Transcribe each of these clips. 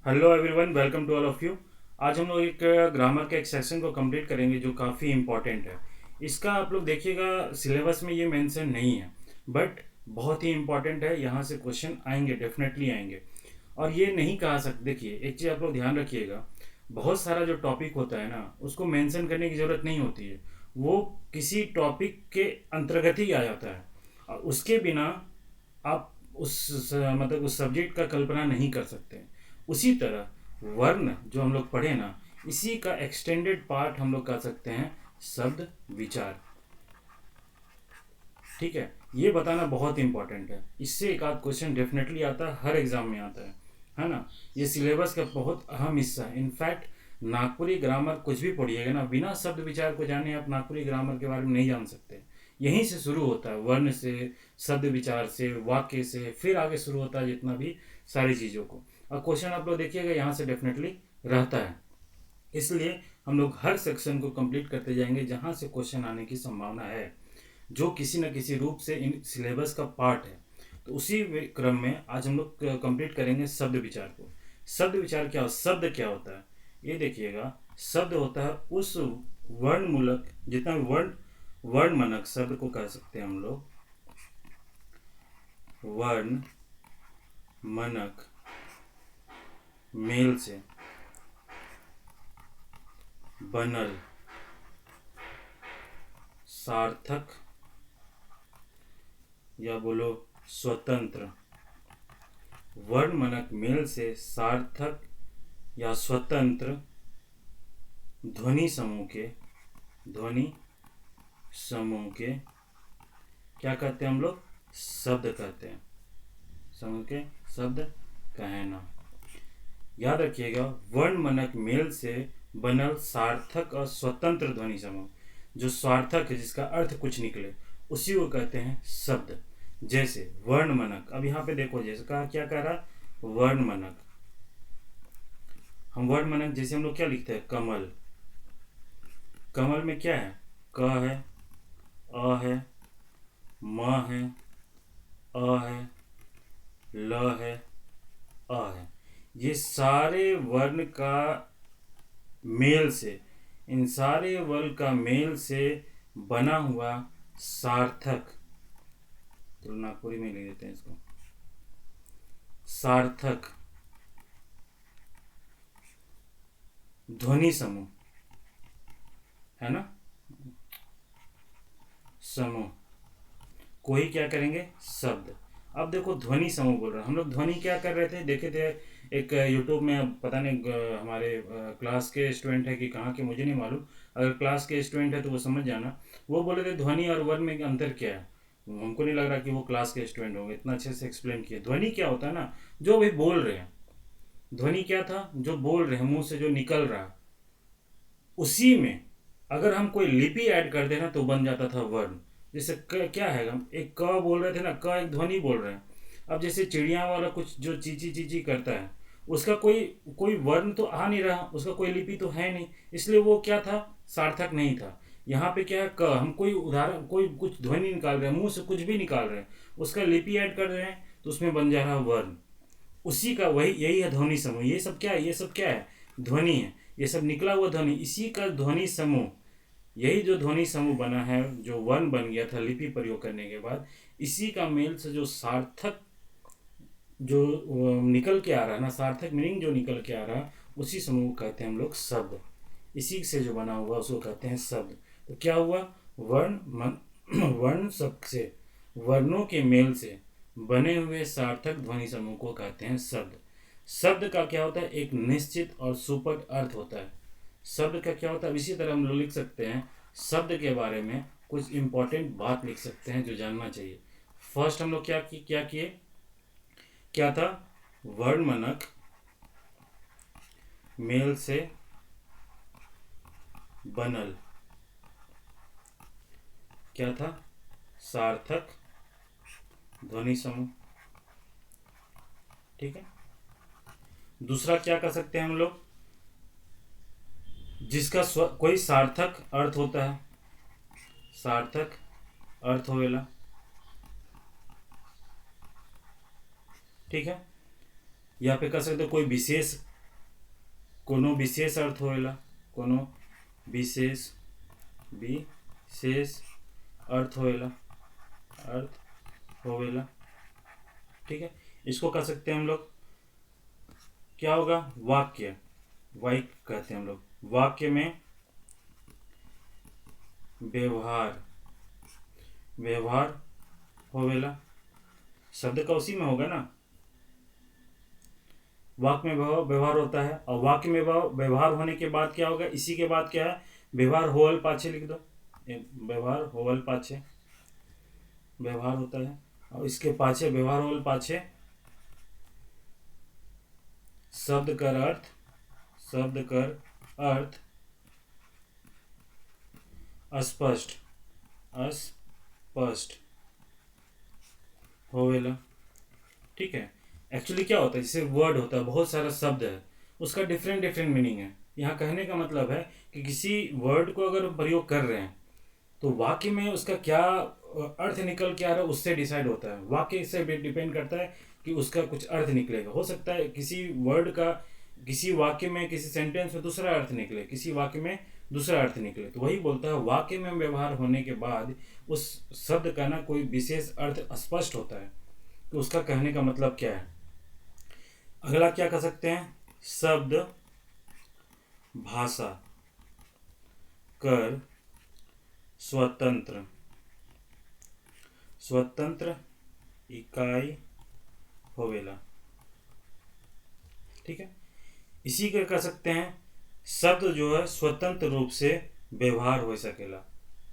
Hello everyone, welcome to all of you. आज हम लोग एक ग्रामर के एक सेक्शन को कंप्लीट करेंगे जो काफ़ी इम्पोर्टेंट है। इसका आप लोग देखिएगा, सिलेबस में ये मेंशन नहीं है, बट बहुत ही इम्पोर्टेंट है। यहाँ से क्वेश्चन आएंगे, डेफिनेटली आएंगे। और ये नहीं कहा सकते, देखिए एक चीज़ आप लोग ध्यान रखिएगा, बहुत सारा जो टॉपिक होता है ना, उसको मेंशन करने की ज़रूरत नहीं होती है। वो किसी टॉपिक के अंतर्गत ही आ जाता है, और उसके बिना आप मतलब उस सब्जेक्ट का कल्पना नहीं कर सकते। उसी तरह वर्ण जो हम लोग पढ़े ना, इसी का एक्सटेंडेड पार्ट हम लोग कर सकते हैं शब्द विचार। ठीक है, ये बताना बहुत इंपॉर्टेंट है। इससे एक आध क्वेश्चन डेफिनेटली आता है, हर एग्जाम में आता है ना। ये सिलेबस का बहुत अहम हिस्सा है। इनफैक्ट नागपुरी ग्रामर कुछ भी पढ़िएगा ना, बिना शब्द विचार को जाने आप नागपुरी ग्रामर के बारे में नहीं जान सकते। यहीं से शुरू होता है, वर्ण से, शब्द विचार से, वाक्य से, फिर आगे शुरू होता है जितना भी सारी चीज़ों को। और क्वेश्चन आप लोग देखिएगा यहाँ से डेफिनेटली रहता है। इसलिए हम लोग हर सेक्शन को कंप्लीट करते जाएंगे जहाँ से क्वेश्चन आने की संभावना है, जो किसी न किसी रूप से इन सिलेबस का पार्ट है। तो उसी क्रम में आज हम लोग कंप्लीट करेंगे शब्द विचार को। शब्द विचार क्या, शब्द क्या होता है ये देखिएगा। शब्द होता है उस वर्ण मूलक, जितना वर्ण वर्ण मनक शब्द को कह सकते हैं हम लोग, वर्ण मनक मेल से बनल सार्थक या बोलो स्वतंत्र, वर्ण मनक मेल से सार्थक या स्वतंत्र ध्वनि समूह के क्या कहते हैं हम लोग, शब्द कहते हैं। समूह के शब्द कहना। याद रखिएगा, वर्ण मनक मेल से बनल सार्थक और स्वतंत्र ध्वनि समूह, जो सार्थक है, जिसका अर्थ कुछ निकले, उसी को कहते हैं शब्द। जैसे वर्ण मनक, अब यहाँ पे देखो, जैसे कहा, क्या कह रहा, वर्ण मनक। हम वर्ण मनक जैसे हम लोग क्या लिखते हैं, कमल। कमल में क्या है, क है, अ है, म है, अ है, ल है, अ है। ये सारे वर्ण का मेल से, इन सारे वर्ण का मेल से बना हुआ सार्थक, तो नागपुरी में ले लेते हैं इसको, सार्थक ध्वनि समूह है ना, समूह को ही क्या करेंगे, शब्द। अब देखो ध्वनि समूह बोल रहे हैं हम लोग। ध्वनि क्या कर रहे थे, देखे थे एक यूट्यूब में, पता नहीं हमारे क्लास के स्टूडेंट है कि कहाँ के, मुझे नहीं मालूम। अगर क्लास के स्टूडेंट है तो वो समझ जाना। वो बोले थे ध्वनि और वर्ण में अंतर क्या है। हमको नहीं लग रहा कि वो क्लास के स्टूडेंट होंगे, इतना अच्छे से एक्सप्लेन किया। ध्वनि क्या होता है ना, जो भी बोल रहे हैं। ध्वनि क्या था, जो बोल रहे हैं, मुंह से जो निकल रहा, उसी में अगर हम कोई लिपि ऐड कर देना तो बन जाता था वर्ण। जैसे क्या है, हम एक क बोल रहे थे ना, क एक ध्वनि बोल रहे हैं। अब जैसे चिड़िया वाला कुछ जो चीची चीची करता है, उसका कोई कोई वर्ण तो आ नहीं रहा, उसका कोई लिपि तो है नहीं, इसलिए वो क्या था, सार्थक नहीं था। यहाँ पे क्या है, क, हम कोई उदाहरण, कोई कुछ ध्वनि निकाल रहे हैं, मुंह से कुछ भी निकाल रहे हैं, उसका लिपि ऐड कर रहे हैं, तो उसमें बन जा रहा वर्ण। उसी का वही, यही है ध्वनि समूह। ये सब क्या है, ये सब क्या है, ध्वनि है। ये सब निकला हुआ ध्वनि, इसी का ध्वनि समूह। यही जो ध्वनि समूह बना है, जो वर्ण बन गया था लिपि प्रयोग करने के बाद, इसी का मेल से जो सार्थक, जो निकल के आ रहा है ना, सार्थक मीनिंग जो निकल के आ रहा है, उसी समूह को कहते हैं हम लोग शब्द। इसी से जो बना हुआ उसको कहते हैं शब्द। तो क्या हुआ, वर्ण शब्द से, वर्णों के मेल से बने हुए सार्थक ध्वनि समूह को कहते हैं शब्द। शब्द का क्या होता है, एक निश्चित और सुपट अर्थ होता है। शब्द का क्या होता है, इसी तरह हम लोग लिख सकते हैं शब्द के बारे में कुछ इंपॉर्टेंट बात लिख सकते हैं जो जानना चाहिए। फर्स्ट हम लोग क्या किए, क्या था, वर्णमानक मेल से बनल, क्या था, सार्थक ध्वनि समूह। ठीक है। दूसरा क्या कर सकते हैं हम लोग, जिसका कोई सार्थक अर्थ होता है, सार्थक अर्थ होवेला। ठीक है। यहाँ पे कर सकते हो कोई विशेष कोनो विशेष अर्थ होवेला, कोनो विशेष विशेष अर्थ होवेला, अर्थ होवेला। ठीक है, इसको कह सकते हैं हम लोग, क्या होगा, वाक्य, वाक्य कहते हैं हम लोग। वाक्य में व्यवहार, व्यवहार होवेला, शब्द का उसी में होगा ना। वाक्य में व्यवहार होता है, और वाक्य में व्यवहार होने के बाद क्या होगा, इसी के बाद क्या है, व्यवहार होवल पाछे लिख दो, व्यवहार होवल पाछे व्यवहार होता है, और इसके पाछे व्यवहार होवल पाछे शब्द कर अर्थ, शब्द कर अर्थ अस्पष्ट, अस्पष्ट होवेला। ठीक है, एक्चुअली क्या होता है, जैसे वर्ड होता है, बहुत सारा शब्द है, उसका डिफरेंट डिफरेंट मीनिंग है। यहाँ कहने का मतलब है कि किसी वर्ड को अगर प्रयोग कर रहे हैं तो वाक्य में उसका क्या अर्थ निकल के आ रहा है उससे डिसाइड होता है, वाक्य से डिपेंड करता है कि उसका कुछ अर्थ निकलेगा। हो सकता है किसी वर्ड का किसी वाक्य में, किसी सेंटेंस में दूसरा अर्थ निकले, किसी वाक्य में दूसरा अर्थ निकले। तो वही बोलता है, वाक्य में व्यवहार होने के बाद उस शब्द का ना कोई विशेष अर्थ स्पष्ट होता है, तो उसका कहने का मतलब क्या है। अगला क्या कह सकते हैं, शब्द भाषा कर स्वतंत्र, स्वतंत्र इकाई होवेला। ठीक है, इसी के कह सकते हैं, शब्द जो है स्वतंत्र रूप से व्यवहार हो सकेला,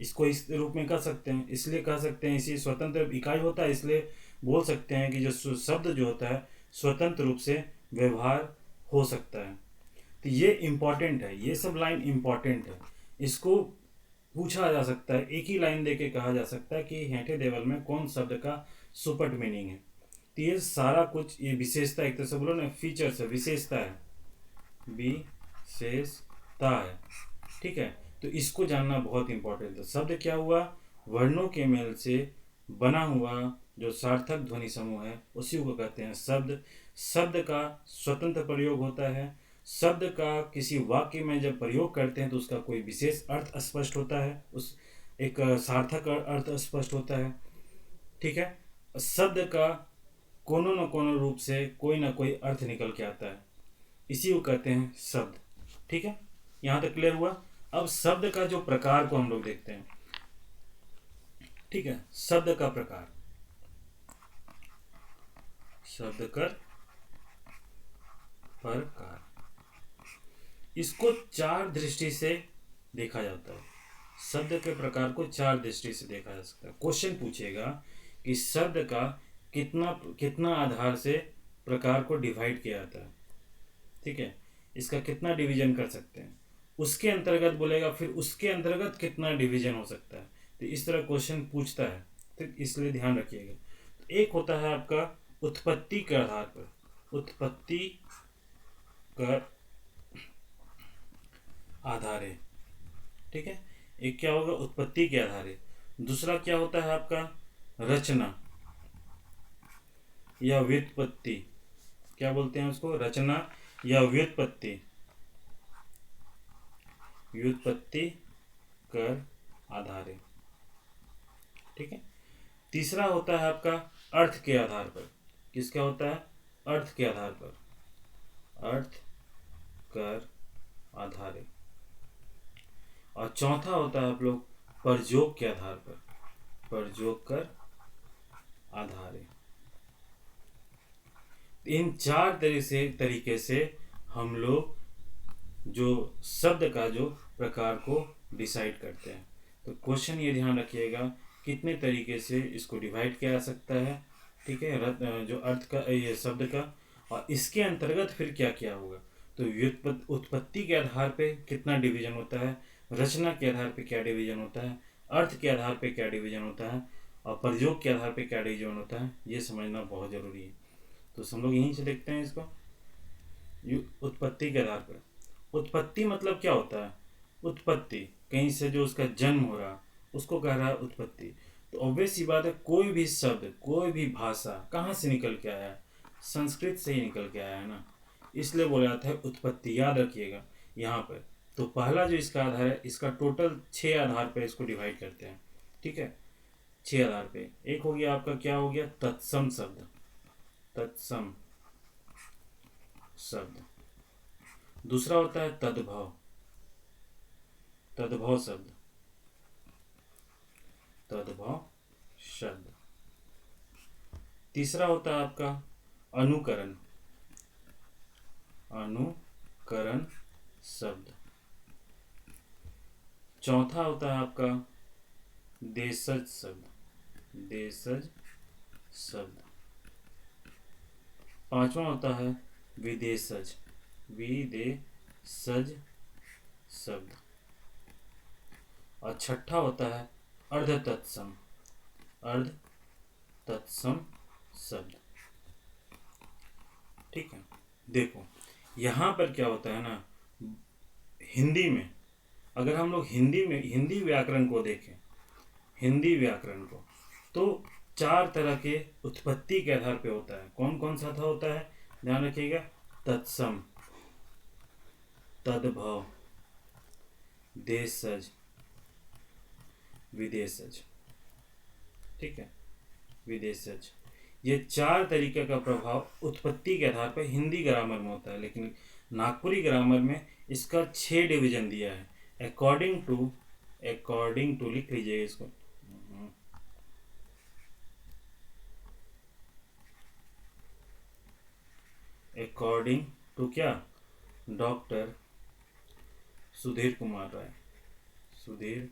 इसको इस रूप में कह सकते हैं। इसलिए कह सकते हैं, इसी स्वतंत्र इकाई होता है, इसलिए बोल सकते हैं कि जो शब्द जो होता है स्वतंत्र रूप से व्यवहार हो सकता है। तो ये इम्पॉर्टेंट है, ये सब लाइन इम्पॉर्टेंट है। इसको पूछा जा सकता है, एक ही लाइन देके कहा जा सकता है कि हेंठे देवल में कौन शब्द का सुपट मीनिंग है। तो ये सारा कुछ, ये विशेषता, एक तरह से बोलो ना, फीचर्स है, विशेषता है, विशेषता है। ठीक है, तो इसको जानना बहुत इंपॉर्टेंट है। शब्द क्या हुआ, वर्णों के मेल से बना हुआ जो सार्थक ध्वनि समूह है, उसी को कहते हैं शब्द। शब्द का स्वतंत्र प्रयोग होता है, शब्द का किसी वाक्य में जब प्रयोग करते हैं तो उसका कोई विशेष अर्थ स्पष्ट होता है, उस एक सार्थक अर्थ स्पष्ट होता है। ठीक है, शब्द का कोनो न कोनो रूप से कोई ना कोई अर्थ निकल के आता है, इसी को कहते हैं शब्द। ठीक है, यहाँ तक क्लियर हुआ। अब शब्द का जो प्रकार को हम लोग देखते हैं। ठीक है, शब्द का प्रकार, शब्द का प्रकार, इसको चार दृष्टि से देखा जाता है। शब्द के प्रकार को चार दृष्टि से देखा जा सकता है। क्वेश्चन पूछेगा कि शब्द का कितना कितना आधार से प्रकार को डिवाइड किया जाता है। ठीक है, इसका कितना डिवीजन कर सकते हैं, उसके अंतर्गत बोलेगा, फिर उसके अंतर्गत कितना डिवीजन हो सकता है। तो इस तरह क्वेश्चन पूछता है, तो इसलिए ध्यान रखिएगा। तो एक होता है आपका उत्पत्ति के आधार पर, उत्पत्ति का आधारे। ठीक है, एक क्या होगा, उत्पत्ति के आधारे। दूसरा क्या होता है आपका, रचना या व्युत्पत्ति, क्या बोलते हैं उसको, रचना या व्युत्पत्ति, व्युत्पत्ति कर आधारे। ठीक है, तीसरा होता है आपका अर्थ के आधार पर। किसका होता है, अर्थ के आधार पर, अर्थ कर आधारे। और चौथा होता है आप लोग प्रयोग के आधार पर, प्रयोग कर आधारे। इन चार तरीके से हम लोग जो शब्द का जो प्रकार को डिसाइड करते हैं। तो क्वेश्चन ये ध्यान रखिएगा, कितने तरीके से इसको डिवाइड किया जा सकता है। ठीक है, जो अर्थ का, ये शब्द का, और इसके अंतर्गत फिर क्या क्या होगा। तो उत्पत्ति के आधार पे कितना डिवीजन होता है, रचना के आधार पे क्या डिवीजन होता है, अर्थ के आधार पे क्या डिवीजन होता है, और प्रयोग के आधार पे क्या डिवीजन होता है, ये समझना बहुत ज़रूरी है। तो हम लोग यहीं से देखते हैं इसको, उत्पत्ति के आधार पर। उत्पत्ति मतलब क्या होता है, उत्पत्ति कहीं से जो उसका जन्म हो रहा उसको कह रहा है उत्पत्ति। तो ऑब्वियस सी बात है, कोई भी शब्द, कोई भी भाषा कहाँ से निकल के आया है, संस्कृत से ही निकल के आया है ना। इसलिए बोला जाता है उत्पत्ति। याद रखिएगा यहाँ पर। तो पहला जो इसका आधार है, इसका टोटल 6 आधार पे इसको डिवाइड करते हैं। ठीक है, 6 आधार पे। एक हो गया आपका, क्या हो गया, तत्सम शब्द, तत्सम शब्द। दूसरा होता है तद्भव, तद्भव शब्द, तद्भव शब्द। तीसरा होता है आपका अनुकरण, अनुकरण शब्द। चौथा होता है आपका देशज शब्द, देशज शब्द। पांचवा होता है विदेशज, विदेशज शब्द। और छठा होता है अर्ध तत्सम, अर्ध तत्सम शब्द। ठीक है, देखो यहाँ पर क्या होता है ना, हिंदी में अगर हम लोग हिंदी में हिंदी व्याकरण को देखें, हिंदी व्याकरण को, तो 4 तरह के उत्पत्ति के आधार पे होता है। कौन कौन सा था होता है, ध्यान रखिएगा, तत्सम, तद्भव, देशज, विदेशज। ठीक है, विदेशज। ये 4 तरीके का प्रभाव उत्पत्ति के आधार पर हिंदी ग्रामर में होता है, लेकिन नागपुरी ग्रामर में इसका 6 डिवीजन दिया है। अकॉर्डिंग टू लिख लीजिएगा इसको, अकॉर्डिंग टू क्या, डॉक्टर सुधीर कुमार राय, सुधीर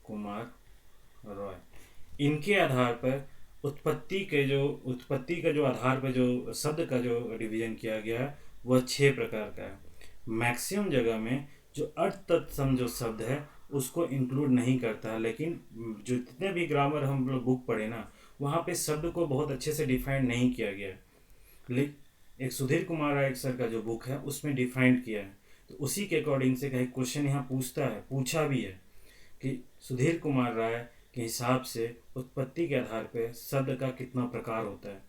कुमार रॉय। इनके आधार पर उत्पत्ति का जो आधार पर जो शब्द का जो डिवीजन किया गया है वह 6 प्रकार का है। मैक्सिमम जगह में जो अर्थ तत्सम जो शब्द है उसको इंक्लूड नहीं करता है, लेकिन जो जितने भी ग्रामर हम लोग बुक पढ़े ना, वहाँ पे शब्द को बहुत अच्छे से डिफाइन नहीं किया गया है। लेकिन एक सुधीर कुमार राय सर का जो बुक है उसमें डिफाइंड किया है। तो उसी के अकॉर्डिंग से कहीं क्वेश्चन यहाँ पूछा भी है कि सुधीर कुमार राय के हिसाब से उत्पत्ति के आधार पर शब्द का कितना प्रकार होता है,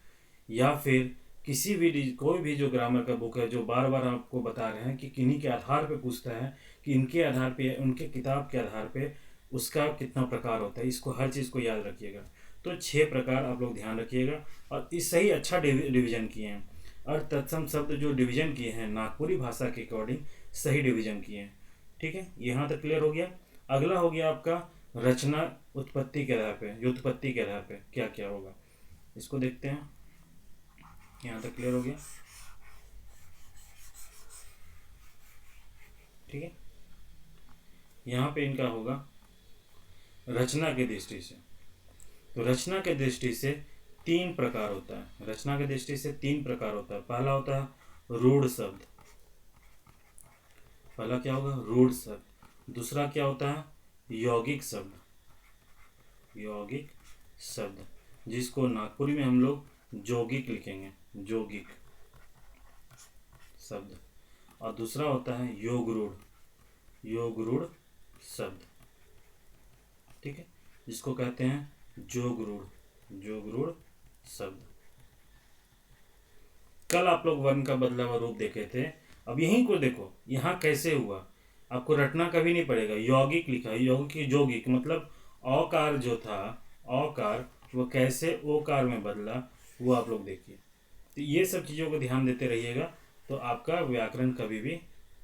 या फिर किसी भी कोई भी जो ग्रामर का बुक है जो बार बार आपको बता रहे हैं कि किन्हीं के आधार पे पूछता है कि इनके आधार पे, उनके किताब के आधार पे उसका कितना प्रकार होता है। इसको हर चीज़ को याद रखिएगा। तो 6 प्रकार आप लोग ध्यान रखिएगा, और इससे ही अच्छा डिवीजन किए हैं। और तत्सम शब्द जो डिवीजन किए हैं नागपुरी भाषा के अकॉर्डिंग सही डिवीजन किए हैं। ठीक है, यहाँ तक क्लियर हो गया। अगला हो गया आपका रचना उत्पत्ति के आधार पे, व्युत्पत्ति के आधार पे क्या क्या होगा इसको देखते हैं। यहाँ तक क्लियर हो गया, ठीक है। यहाँ पे इनका होगा रचना की दृष्टि से। तो रचना के दृष्टि से 3 प्रकार होता है, रचना की दृष्टि से 3 प्रकार होता है। पहला होता है रूढ़ शब्द, पहला क्या होगा, रूढ़ शब्द। दूसरा क्या होता है, यौगिक शब्द, यौगिक शब्द, जिसको नागपुरी में हम लोग जोगिक लिखेंगे, जोगिक शब्द। और दूसरा होता है योग रूढ़, योग रूढ़ शब्द। ठीक है, जिसको कहते हैं जोग रूढ़, जोग रूढ़ शब्द। कल आप लोग वर्ण का बदला हुआ रूप देखे थे। अब यहीं को देखो, यहाँ कैसे हुआ, आपको रटना कभी नहीं पड़ेगा। यौगिक लिखा है, यौगिक जोगिक मतलब औकार जो था, औकार वो कैसे ओकार में बदला, वो आप लोग देखिए। तो ये सब चीज़ों को ध्यान देते रहिएगा, तो आपका व्याकरण कभी भी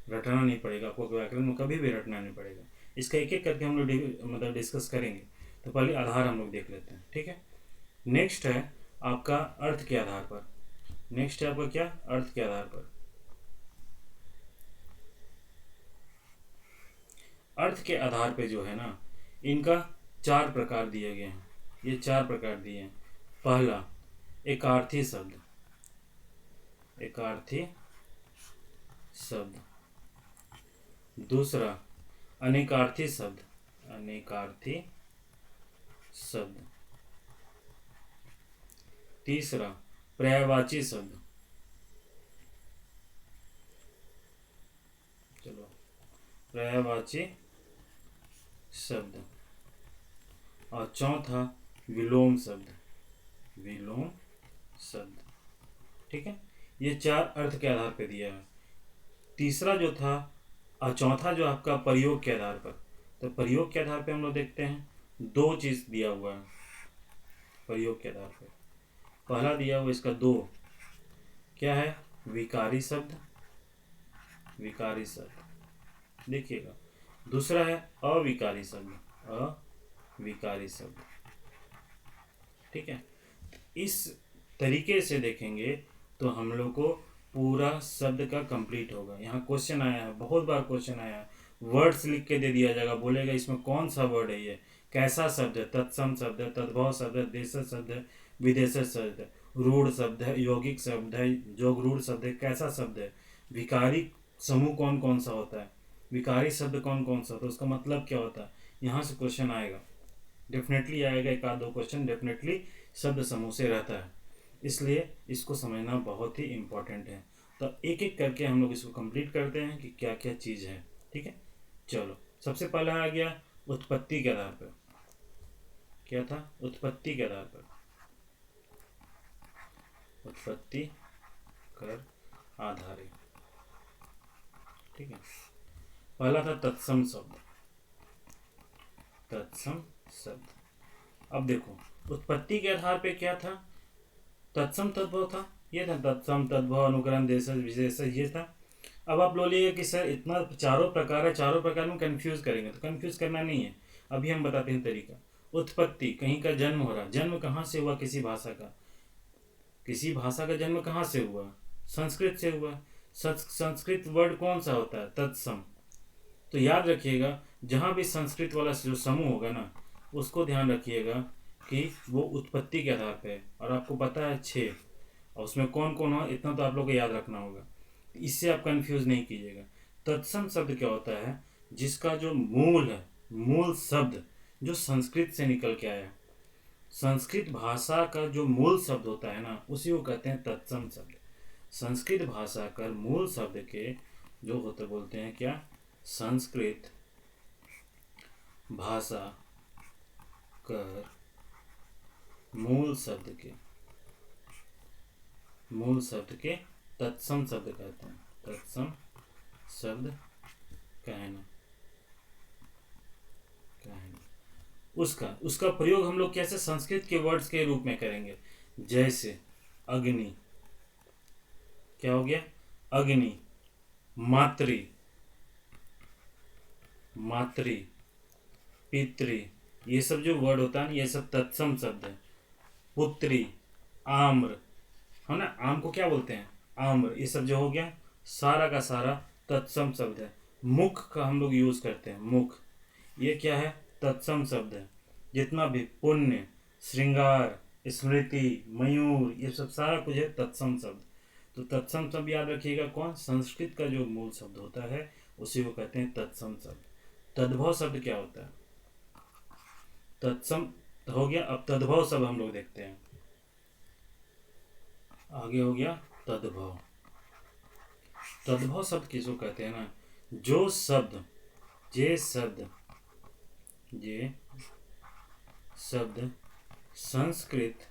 रटना नहीं पड़ेगा, आपको व्याकरण में कभी भी रटना नहीं पड़ेगा। इसका एक एक करके हम लोग मतलब डिस्कस करेंगे। तो पहले आधार हम लोग देख लेते हैं, ठीक है। नेक्स्ट है आपका अर्थ के आधार पर, नेक्स्ट है आपका क्या, अर्थ के आधार पर। अर्थ के आधार पे जो है ना, इनका 4 प्रकार दिए गए हैं, ये 4 प्रकार दिए हैं। पहला एकार्थी शब्द, एकार्थी शब्द। दूसरा अनेकार्थी शब्द, अनेकार्थी शब्द। तीसरा पर्यायवाची शब्द, चलो पर्यायवाची शब्द। और चौथा विलोम शब्द, विलोम शब्द। ठीक है, ये 4 अर्थ के आधार पे दिया है। तीसरा जो था और चौथा जो आपका प्रयोग के आधार पर, तो प्रयोग के आधार पे हम लोग देखते हैं 2 चीज़ दिया हुआ है प्रयोग के आधार पे। पहला दिया हुआ इसका 2 क्या है, विकारी शब्द, विकारी शब्द देखिएगा। दूसरा है अविकारी शब्द, अविकारी शब्द। ठीक है, इस तरीके से देखेंगे तो हम लोग को पूरा शब्द का कंप्लीट होगा। यहाँ क्वेश्चन आया है, बहुत बार क्वेश्चन आया है, वर्ड्स लिख के दे दिया जाएगा, बोलेगा इसमें कौन सा वर्ड है, ये कैसा शब्द है, तत्सम शब्द है, तद्भव शब्द है, देशज शब्द है, विदेशज शब्द है, रूढ़ शब्द है, यौगिक शब्द है, जोगरूढ़ शब्द है, कैसा शब्द है, विकारी समूह कौन कौन सा होता है, विकारी शब्द कौन कौन सा होता है, उसका मतलब क्या होता है। यहाँ से क्वेश्चन आएगा, डेफिनेटली आएगा, एक आध 2 क्वेश्चन डेफिनेटली शब्द समूह से रहता है, इसलिए इसको समझना बहुत ही इम्पोर्टेंट है। तो एक एक करके हम लोग इसको कंप्लीट करते हैं कि क्या क्या चीज़ है। ठीक है, चलो सबसे पहला आ गया उत्पत्ति के आधार पर। क्या था, उत्पत्ति के आधार पर, उत्पत्ति कर आधारित। ठीक है, पहला था तत्सम शब्द, तत्सम शब्द। अब देखो उत्पत्ति के आधार पे क्या था, तत्सम तद्भव था, ये था तत्सम तद्भव अनुकरण देश विशेष, ये था। अब आप बोलिएगा कि सर इतना चारों प्रकार है, चारों प्रकार में कंफ्यूज करेंगे, तो कंफ्यूज करना नहीं है, अभी हम बताते हैं तरीका। उत्पत्ति, कहीं का जन्म हो रहा, जन्म कहाँ से हुआ, किसी भाषा का, किसी भाषा का जन्म कहाँ से हुआ, संस्कृत से हुआ। संस्कृत वर्ड कौन सा होता है, तत्सम। तो याद रखिएगा जहाँ भी संस्कृत वाला जो समूह होगा ना, उसको ध्यान रखिएगा कि वो उत्पत्ति के आधार पे है, और आपको पता है 6, और उसमें कौन कौन हो इतना तो आप लोग को याद रखना होगा, इससे आप कंफ्यूज नहीं कीजिएगा। तत्सम शब्द क्या होता है, जिसका जो मूल है, मूल शब्द जो संस्कृत से निकल के आया, संस्कृत भाषा का जो मूल शब्द होता है ना, उसी को कहते हैं तत्सम शब्द। संस्कृत भाषा का मूल शब्द के जो होते बोलते हैं क्या, संस्कृत भाषा कर मूल शब्द के, मूल शब्द के तत्सम शब्द कहते हैं, तत्सम शब्द कहना, कहना। उसका प्रयोग हम लोग कैसे संस्कृत के वर्ड्स के रूप में करेंगे, जैसे अग्नि, क्या हो गया, अग्नि, मातृ, मातृ, पितृ, ये सब जो वर्ड होता है ना, ये सब तत्सम शब्द है। पुत्री, आम्र, है ना, आम को क्या बोलते हैं, आम्र, ये सब जो हो गया सारा का सारा तत्सम शब्द है। मुख का हम लोग यूज करते हैं, मुख, ये क्या है, तत्सम शब्द है। जितना भी पुण्य, श्रृंगार, स्मृति, मयूर, ये सब सारा कुछ है तत्सम शब्द। तो तत्सम शब्द याद रखिएगा, कौन, संस्कृत का जो मूल शब्द होता है उसी को कहते हैं तत्सम शब्द। तद्भव शब्द क्या होता है, तत्सम हो गया, अब तद्भव शब्द हम लोग देखते हैं। आगे हो गया तद्भव। तद्भव शब्द किसको कहते हैं ना, जो शब्द, जे शब्द, जे शब्द संस्कृत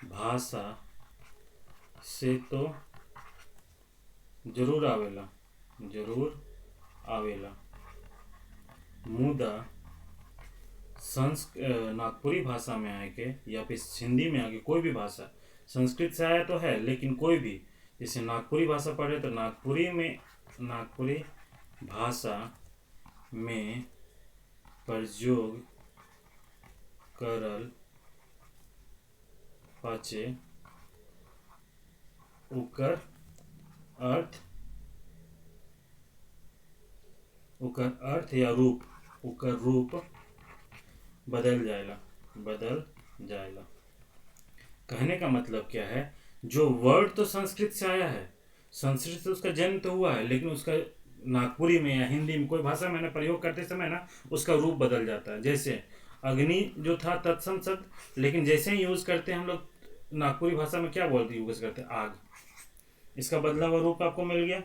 भाषा से तो जरूर आवेला, जरूर आवेला, मुदा नागपुरी भाषा में आए के या फिर हिंदी में आके, कोई भी भाषा, संस्कृत से आया तो है लेकिन कोई भी, जैसे नागपुरी भाषा पढ़े तो नागपुरी में, नागपुरी भाषा में प्रयोग करल पाचे उकर अर्थ, उकर अर्थ या रूप, उकर रूप बदल जाएगा, बदल जाएगा। कहने का मतलब क्या है, जो वर्ड तो संस्कृत से आया है, संस्कृत से उसका जन्म तो हुआ है, लेकिन उसका नागपुरी में या हिंदी में कोई भाषा में ना प्रयोग करते समय ना उसका रूप बदल जाता है। जैसे अग्नि जो था तत्सम शब्द, लेकिन जैसे ही यूज करते हैं हम लोग नागपुरी भाषा में क्या बोलते यूज करते हैं, आग, इसका बदला हुआ रूप आपको मिल गया।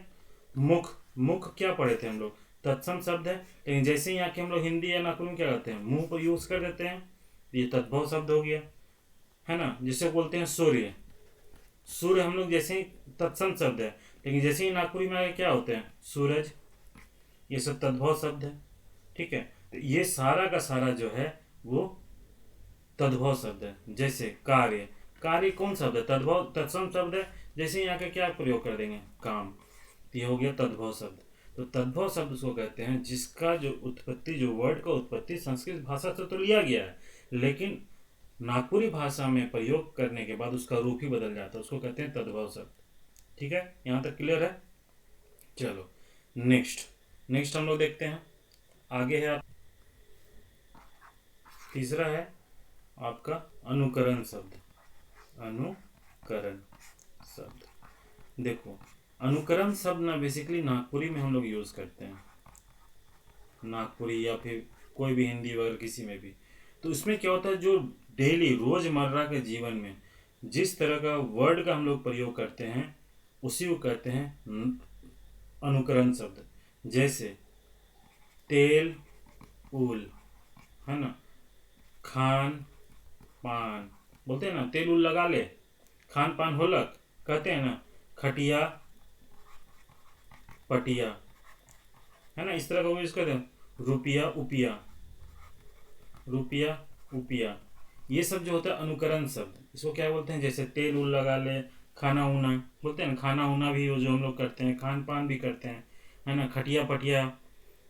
मुख, मुख क्या पढ़े थे हम लोग, तत्सम शब्द है, लेकिन जैसे ही आके हम लोग हिंदी या नागपुरी में क्या करते हैं, मुंह को यूज कर देते हैं, ये तद्भव शब्द हो गया, है ना। जिसे बोलते हैं सूर्य, सूर्य हम लोग जैसे ही तत्सम शब्द है, लेकिन जैसे ही नागपुरी में आगे क्या होते हैं, सूरज, ये सब तद्भव शब्द है। ठीक है, तो ये सारा का सारा जो है वो तद्भव शब्द है। जैसे कार्य, कार्य कौन शब्द है, तद्भव तत्सम शब्द है। जैसे ही यहाँ के क्या प्रयोग कर देंगे, काम, तो ये हो गया तद्भव शब्द। तो तद्भव शब्द उसको कहते हैं जिसका जो उत्पत्ति, जो वर्ड का उत्पत्ति संस्कृत भाषा से तो लिया गया है, लेकिन नागपुरी भाषा में प्रयोग करने के बाद उसका रूप ही बदल जाता है, उसको कहते हैं तद्भव शब्द। ठीक है, यहाँ तक क्लियर है। चलो नेक्स्ट, नेक्स्ट हम लोग देखते हैं। आगे है तीसरा है आपका अनुकरण शब्द। अनुकरण शब्द, देखो अनुकरण शब्द ना बेसिकली नागपुरी में हम लोग यूज़ करते हैं, नागपुरी या फिर कोई भी हिंदी वगैरह किसी में भी। तो इसमें क्या होता है, जो डेली रोज़मर्रा के जीवन में जिस तरह का वर्ड का हम लोग प्रयोग करते हैं उसी को कहते हैं अनुकरण शब्द। जैसे तेल उल, है ना, खान पान, बोलते हैं ना तेल उल लगा ले, खान पान होलक, कहते हैं ना, खटिया पटिया, है ना, इस तरह का यूज करते हैं। रुपया उपिया, रुपया उपिया, ये सब जो होता है अनुकरण शब्द, इसको क्या बोलते हैं, जैसे तेल उल लगा ले, खाना ऊना, बोलते हैं ना, खाना ऊना भी जो हम लोग करते हैं, खान पान भी करते हैं, है ना, खटिया पटिया,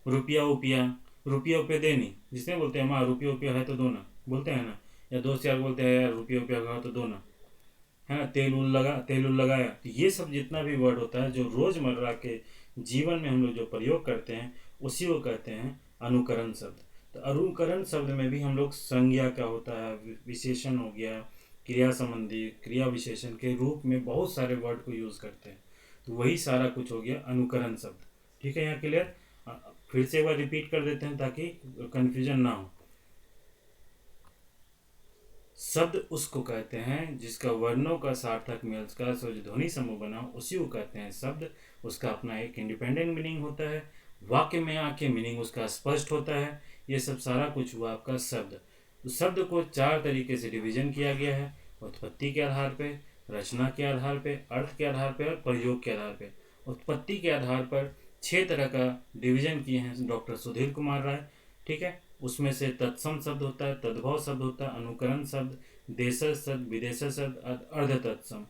रुपया उपिया, रुपया उपिया देनी, जिसने बोलते हैं माँ रुपया उपिया है तो दो ना, बोलते हैं ना, या दोस्त यार बोलते हैं यार रुपया उपिया है तो दो ना, है ना, तेल उल लगा, तेल उल लगाया। तो ये सब जितना भी वर्ड होता है जो रोज़मर्रा के जीवन में हम लोग जो प्रयोग करते हैं उसी को कहते हैं अनुकरण शब्द। तो अनुकरण शब्द में भी हम लोग संज्ञा क्या होता है, विशेषण हो गया, क्रिया संबंधी, क्रिया विशेषण के रूप में बहुत सारे वर्ड को यूज़ करते हैं। तो वही सारा कुछ हो गया अनुकरण शब्द। ठीक है, यहाँ क्लियर। फिर से एक बार रिपीट कर देते हैं ताकि कन्फ्यूजन ना हो। शब्द उसको कहते हैं जिसका वर्णों का सार्थक मेल का जो ध्वनि समूह बना उसी को कहते हैं शब्द। उसका अपना एक इंडिपेंडेंट मीनिंग होता है, वाक्य में आके मीनिंग उसका स्पष्ट होता है। ये सब सारा कुछ हुआ आपका शब्द। तो शब्द को चार तरीके से डिवीजन किया गया है, उत्पत्ति के आधार पे, रचना के आधार पे, अर्थ के आधार पे और प्रयोग के आधार पे। उत्पत्ति के आधार पर 6 तरह का डिवीजन किए हैं डॉक्टर सुधीर कुमार राय। ठीक है, उसमें से तत्सम शब्द होता है, तद्भव शब्द होता है, अनुकरण शब्द, देशज शब्द, विदेशज शब्द, अर्ध तत्सम।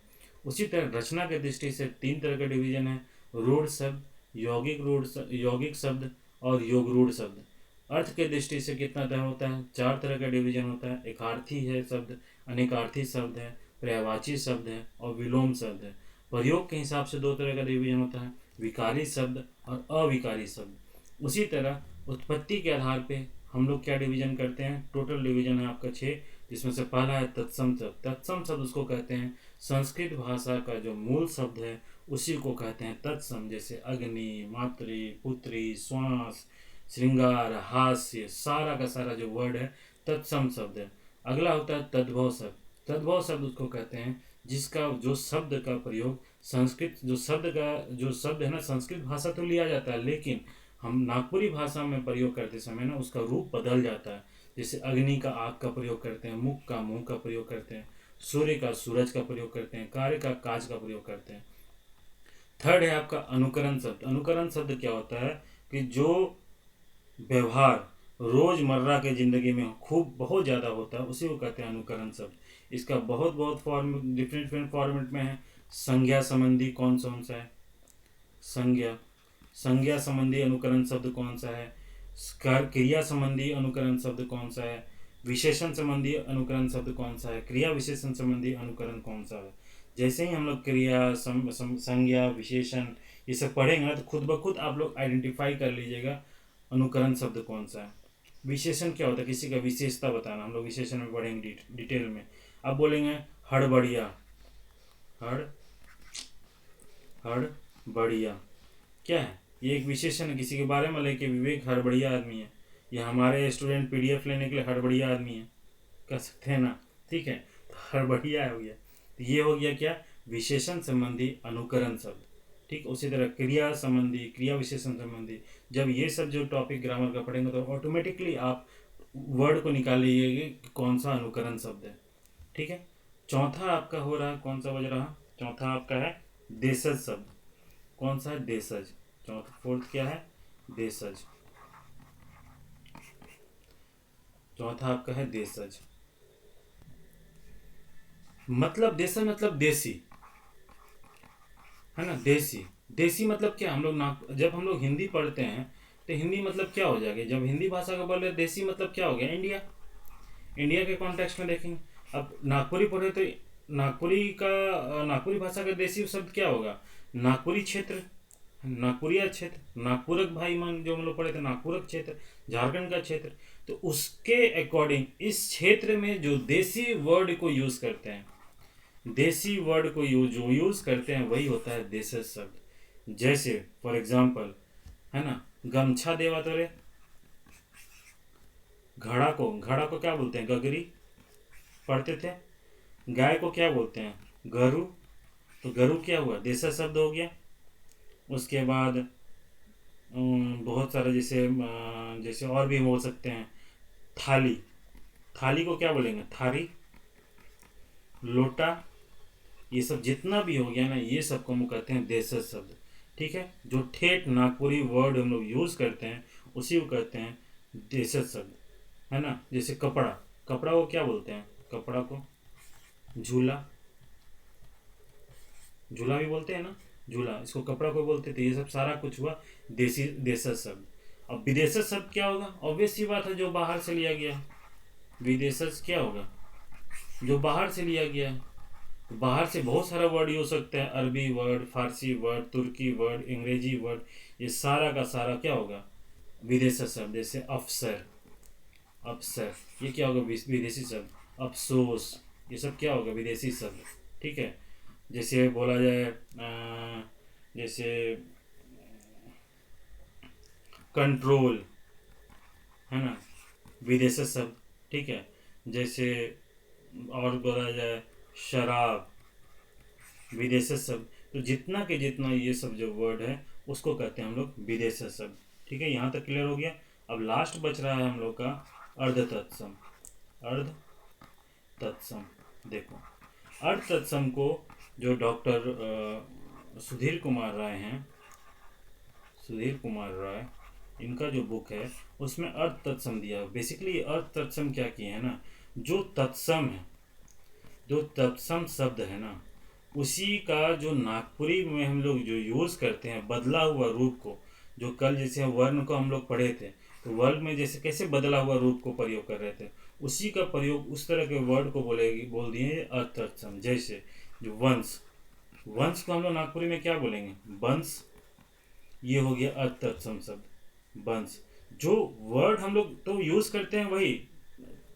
उसी तरह रचना के दृष्टि से 3 तरह का डिवीजन है, रूढ़ शब्द, यौगिक शब्द और योग रूढ़ शब्द। अर्थ के दृष्टि से कितना तरह होता है, 4 तरह का डिवीजन होता है, एकार्थी है शब्द, अनेकार्थी शब्द है, पर्यायवाची शब्द है और विलोम शब्द है। प्रयोग के हिसाब से 2 तरह का डिवीजन होता है, विकारी शब्द और अविकारी शब्द। उसी तरह उत्पत्ति के आधार पे हम लोग क्या डिवीजन करते हैं, टोटल डिवीजन है आपका 6, जिसमें से पहला है तत्सम शब्द। तत्सम शब्द उसको कहते हैं संस्कृत भाषा का जो मूल शब्द है उसी को कहते हैं तत्सम। जैसे अग्नि, मातृ, पुत्री, श्वास, श्रृंगार, हास्य, सारा का सारा जो वर्ड है तत्सम शब्द है। अगला होता है तद्भव शब्द। तद्भव शब्द उसको कहते हैं जिसका जो शब्द का प्रयोग संस्कृत, जो शब्द है ना, संस्कृत भाषा तो लिया जाता है लेकिन हम नागपुरी भाषा में प्रयोग करते समय ना उसका रूप बदल जाता है। जैसे अग्नि का आग का प्रयोग करते हैं, मुख का मुंह का प्रयोग करते हैं, सूर्य का सूरज का प्रयोग करते हैं, कार्य का काज का प्रयोग करते हैं। थर्ड है आपका अनुकरण शब्द। अनुकरण शब्द क्या होता है कि जो व्यवहार रोजमर्रा के जिंदगी में खूब बहुत ज़्यादा होता है उसी को कहते हैं अनुकरण शब्द। इसका बहुत बहुत फॉर्म, डिफरेंट डिफरेंट फॉर्मेट में है। संज्ञा संबंधी कौन सा है, संज्ञा संबंधी अनुकरण शब्द कौन सा है, क्रिया संबंधी अनुकरण शब्द कौन सा है, विशेषण संबंधी अनुकरण शब्द कौन सा है, क्रिया विशेषण संबंधी अनुकरण कौन सा है। जैसे ही हम लोग क्रिया संज्ञा विशेषण ये सब पढ़ेंगे ना तो खुद ब खुद आप लोग आइडेंटिफाई कर लीजिएगा अनुकरण शब्द कौन सा है। विशेषण क्या होता है, किसी का विशेषता बताना, हम लोग विशेषण में पढ़ेंगे डिटेल में। अब बोलेंगे हड़बड़िया, हड़बड़िया क्या है, ये एक विशेषण है किसी के बारे में, लेके विवेक हड़बड़िया आदमी है, ये हमारे स्टूडेंट पीडीएफ लेने के लिए हड़बड़िया आदमी है, कह सकते हैं ना। ठीक है, तो हड़बड़िया हो गया। तो ये हो गया क्या, विशेषण संबंधी अनुकरण शब्द। ठीक, उसी तरह क्रिया संबंधी, क्रिया विशेषण संबंधी। जब ये सब जो टॉपिक ग्रामर का पढ़ेंगे तो ऑटोमेटिकली आप वर्ड को निकाल लीजिएगा कि कौन सा अनुकरण शब्द है। ठीक है, चौथा आपका हो रहा है, कौन सा बज रहा, चौथा आपका है देशज शब्द। कौन सा है? देशज। चौथा फोर्थ क्या है? देशज। चौथा आपका है देशज। मतलब देशज मतलब देसी, है ना, देसी। देसी मतलब क्या, हम लोग ना जब हम लोग हिंदी पढ़ते हैं तो हिंदी मतलब क्या हो जाएगा, जब हिंदी भाषा का बोल रहे देसी मतलब क्या हो गया? इंडिया। इंडिया के कॉन्टेक्स्ट में देखेंगे। अब नागपुरी पढ़े तो नागपुरी का नागपुरी भाषा का देसी शब्द क्या होगा? नागपुरी क्षेत्र, नागपुरिया क्षेत्र, नागपुरक भाई मान जो हम लोग पढ़े थे, नागपुरक क्षेत्र, झारखंड का क्षेत्र। तो उसके अकॉर्डिंग इस क्षेत्र में जो देसी वर्ड को यूज करते हैं, देसी वर्ड को जो यूज करते हैं वही होता है देशज शब्द। जैसे फॉर एग्जाम्पल, है ना, गमछा देवा तो रे। घड़ा को क्या बोलते हैं? गगरी पढ़ते थे। गाय को क्या बोलते हैं? गरु। तो गरु क्या हुआ? देशज शब्द हो गया। उसके बाद बहुत सारे जैसे जैसे और भी बोल सकते हैं। थाली, थाली को क्या बोलेंगे? थारी। लोटा, ये सब जितना भी हो गया ना, ये सब को हम कहते हैं देशज शब्द। ठीक है, जो ठेठ नागपुरी वर्ड हम लोग यूज करते हैं उसी को कहते हैं देशज शब्द, है ना। जैसे कपड़ा, कपड़ा को क्या बोलते हैं? कपड़ा को झूला, झूला भी बोलते हैं ना, झूला, इसको कपड़ा को बोलते थे। ये सब सारा कुछ हुआ देसी देशज शब्द। अब विदेशज शब्द क्या होगा? ऑब्वियस सी बात है, जो बाहर से लिया गया। विदेशज क्या होगा? जो बाहर से लिया गया है। तो बाहर से बहुत सारा वर्ड यूज हो सकता है, अरबी वर्ड, फारसी वर्ड, तुर्की वर्ड, अंग्रेजी वर्ड, ये सारा का सारा क्या होगा? विदेशी शब्द। जैसे अफसर, अफसर, ये क्या होगा? विदेशी शब्द। अफसोस, ये सब क्या होगा? विदेशी शब्द। ठीक है। जैसे बोला जाए जैसे कंट्रोल, है ना, विदेशी शब्द। ठीक है। जैसे और बोला जाए शराब, विदेशी शब्द। तो जितना के जितना ये सब जो वर्ड है उसको कहते हैं हम लोग विदेशी शब्द। ठीक है, यहाँ तक क्लियर हो गया। अब लास्ट बच रहा है हम लोग का अर्ध तत्सम। अर्ध तत्सम, देखो, अर्ध तत्सम को जो डॉक्टर सुधीर कुमार राय हैं, सुधीर कुमार राय, इनका जो बुक है उसमें अर्थ तत्सम दिया। बेसिकली अर्थ तत्सम क्या किए हैं ना, जो तत्सम है, जो तत्सम शब्द है ना, उसी का जो नागपुरी में हम लोग जो यूज़ करते हैं बदला हुआ रूप को, जो कल जैसे वर्ण को हम लोग पढ़े थे, तो वर्ण में जैसे कैसे बदला हुआ रूप को प्रयोग कर रहे थे, उसी का प्रयोग उस तरह के वर्ड को बोल दिए अर्थ तत्सम। जैसे जो वंश, वंश को हम लोग नागपुरी में क्या बोलेंगे? वंश। ये हो गया अर्थ तत्सम शब्द, वंश। जो वर्ड हम लोग तो यूज़ करते हैं वही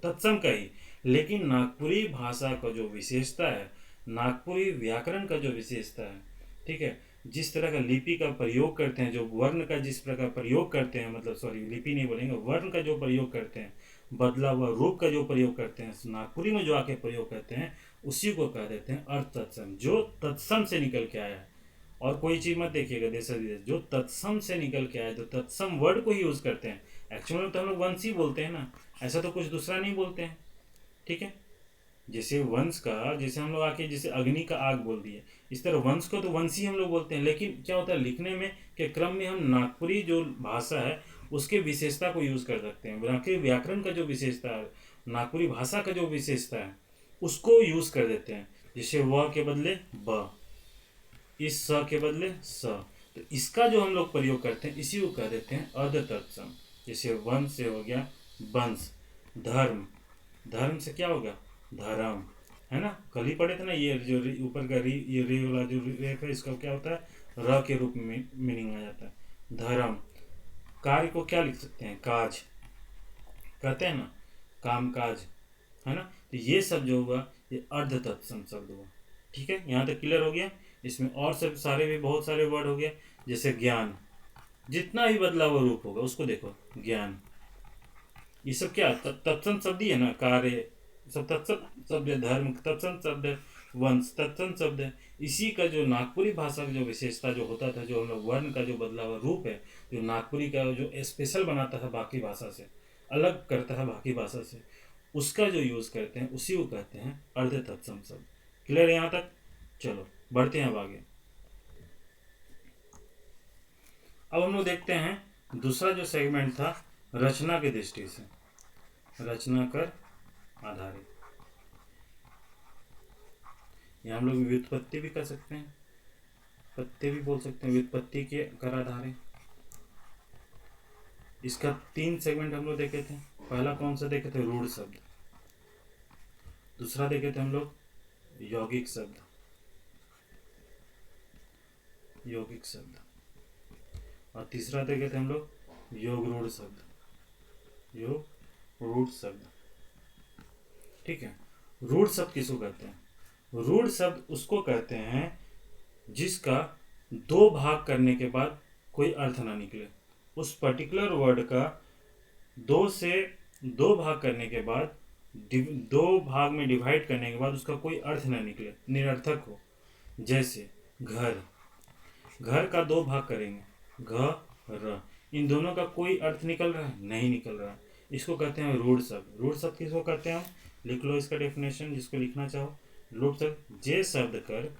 तत्सम का ही, लेकिन नागपुरी भाषा का जो विशेषता है, नागपुरी व्याकरण का जो विशेषता है, ठीक है, जिस तरह का लिपि का प्रयोग करते हैं, जो वर्ण का जिस प्रकार प्रयोग करते हैं, मतलब सॉरी लिपि नहीं बोलेंगे, वर्ण का जो प्रयोग करते हैं, बदला हुआ रूप का जो प्रयोग करते हैं, नागपुरी में जो आके प्रयोग करते हैं, उसी को कह देते हैं अर्थ तत्सम, जो तत्सम से निकल के आया है। और कोई चीज़ मत देखिएगा देश विदेश, जो तत्सम से निकल के आया, जो तत्सम वर्ड को ही यूज़ करते हैं। एक्चुअल में तो हम लोग वंश ही बोलते हैं ना, ऐसा तो कुछ दूसरा नहीं बोलते हैं। ठीक है, जैसे वंश का, जैसे हम लोग आके जैसे अग्नि का आग बोल दिए, इस तरह वंश को तो वंशी हम लोग बोलते हैं। लेकिन क्या होता है, लिखने में के क्रम में हम नागपुरी जो भाषा है उसके विशेषता को यूज़ कर सकते हैं। नागपुरी व्याकरण का जो विशेषता है, नागपुरी भाषा का जो विशेषता है, उसको यूज़ कर देते हैं। जैसे व के बदले ब, इस स के बदले स, तो इसका जो हम लोग प्रयोग करते हैं इसी को कह देते हैं अर्ध तत्सम। जैसे वंश से हो गया वंश, धर्म, धर्म से क्या होगा? धर्म, है ना। कल ही पढ़े थे ना, ये जो ऊपर का री, ये रे वाला जो रेख है, इसका क्या होता है? र के रूप में मीनिंग आ जाता है धर्म। कार्य को क्या लिख सकते हैं? काज, कहते हैं ना, काम काज, है ना। तो ये सब जो हुआ ये अर्ध तत्सम शब्द हुआ। ठीक है, यहाँ तक क्लियर हो गया। इसमें और सब सारे भी बहुत सारे वर्ड हो गए। जैसे ज्ञान, जितना भी बदला हुआ रूप होगा उसको देखो, ज्ञान, ये सब क्या तत्सम शब्द ही है ना। कार्य सब तत्सम शब्द है, धर्म तत्सम शब्द है, वंश तत्सम शब्द है। इसी का जो नागपुरी भाषा का जो विशेषता जो होता था, जो हम लोग वर्ण का जो बदला हुआ रूप है, जो नागपुरी का जो स्पेशल बनाता था, बाकी भाषा से अलग करता है, बाकी भाषा से, उसका जो यूज़ करते हैं उसी को कहते हैं अर्ध तत्सम शब्द। क्लियर है यहाँ तक? चलो बढ़ते हैं अब आगे। अब हम लोग देखते हैं दूसरा जो सेगमेंट था रचना की दृष्टि से, रचना कर आधारित। यहाँ हम लोग व्युत्पत्ति भी कर सकते हैं, पत्ते भी बोल सकते हैं, व्युत्पत्ति के कर आधारित। इसका 3 सेगमेंट हम लोग देखे थे। पहला कौन सा देखे थे? रूढ़ शब्द। दूसरा देखे थे हम लोग यौगिक शब्द, यौगिक शब्द। और तीसरा देखे थे हम लोग योग रूढ़ शब्द, योग रूढ़ शब्द। ठीक है। रूढ़ शब्द किसको कहते हैं? रूढ़ शब्द उसको कहते हैं जिसका 2 भाग करने के बाद कोई अर्थ ना निकले। उस पर्टिकुलर वर्ड का 2 भाग करने के बाद, 2 भाग में डिवाइड करने के बाद उसका कोई अर्थ ना निकले, निरर्थक हो। जैसे घर, घर का 2 भाग करेंगे, घ र, इन दोनों का कोई अर्थ निकल रहा है? नहीं निकल रहा है। इसको कहते हैं रूढ़ शब्द। रूढ़ शब्द किसको कहते हैं? लिख लो इसका डेफिनेशन जिसको लिखना चाहो। रूढ़ शब्द जे शब्द कर,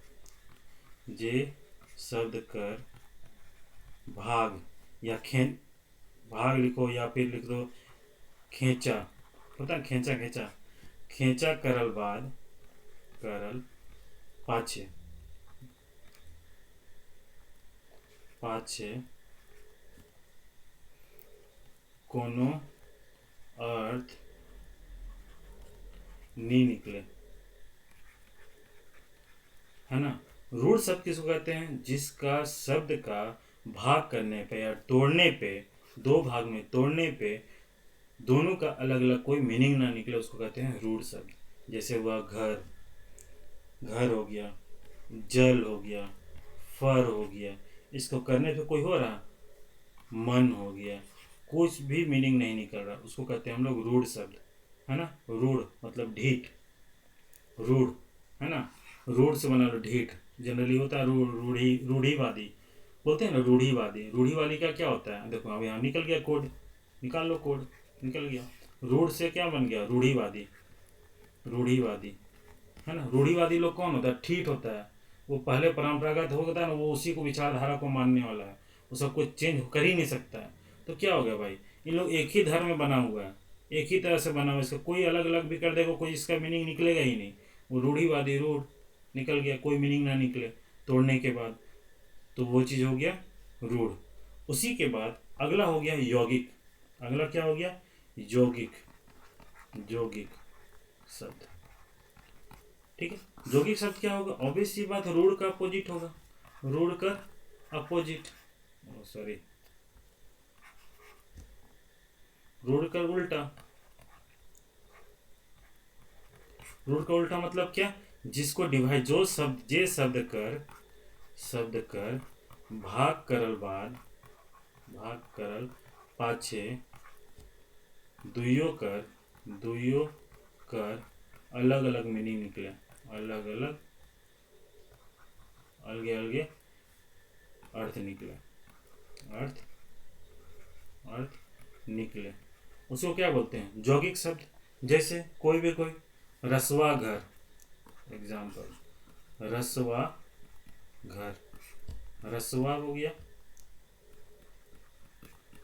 जे शब्द कर भाग या भाग लिखो या फिर लिख दो खेचा, होता है खेचा, खेचा, खेचा करल बाद, करल पाछे, पाछे कोनो अर्थ नहीं निकले, है ना। रूढ़ शब्द किसको कहते हैं? जिसका शब्द का भाग करने पे या तोड़ने पे, 2 भाग में तोड़ने पे दोनों का अलग अलग कोई मीनिंग ना निकले, उसको कहते हैं रूढ़ शब्द। जैसे हुआ घर, घर हो गया, जल हो गया, फर हो गया। इसको करने पे कोई हो रहा, मन हो गया, कुछ भी मीनिंग नहीं निकल रहा, उसको कहते हैं हम लोग रूढ़ शब्द, है ना। रूढ़ मतलब ढीठ, रूढ़, है ना। रूढ़ से बना लो ढीठ, जनरली होता है रूढ़ी, रूढ़ीवादी बोलते हैं ना, रूढ़ीवादी। रूढ़ीवादी का क्या होता है? देखो अब यहाँ निकल गया कोड, निकाल लो कोड, निकल गया। रूढ़ से क्या बन गया? रूढ़ीवादी, रूढ़ीवादी, है ना। रूढ़ीवादी लोग कौन होता है? ठीठ होता है। वो पहले परंपरागत होता है ना, वो उसी को विचारधारा को मानने वाला है, वो सब कुछ चेंज कर ही नहीं सकता है। तो क्या हो गया भाई, इन लोग एक ही धर्म में बना हुआ है, एक ही तरह से बना हुआ है। इसका कोई अलग अलग भी कर देगा, कोई इसका मीनिंग निकलेगा ही नहीं। वो रूढ़ीवादी, रूढ़ निकल गया, कोई मीनिंग ना निकले तोड़ने के बाद, तो वो चीज़ हो गया रूढ़। उसी के बाद अगला हो गया यौगिक। अगला क्या हो गया? यौगिक, यौगिक शब्द। ठीक है। यौगिक शब्द क्या होगा? ऑब्वियस सी बात, रूढ़ का अपोजिट होगा, रूढ़ का अपोजिट, सॉरी, रूढ़ का उल्टा। रूढ़ का उल्टा मतलब क्या? जिसको डिवाइड, जो शब्द, जे शब्द कर, शब्द कर भाग करल बाद, भाग करल पाछे दुइयो कर, दुइयो कर अलग अलग मीनिंग निकले, अलग अलग, अलगे अलगे अर्थ निकले, अर्थ, अर्थ निकले, उसको क्या बोलते हैं? यौगिक शब्द। जैसे कोई भी, कोई रसवा घर, एग्जाम्पल रसवा घर, रसवा हो गया,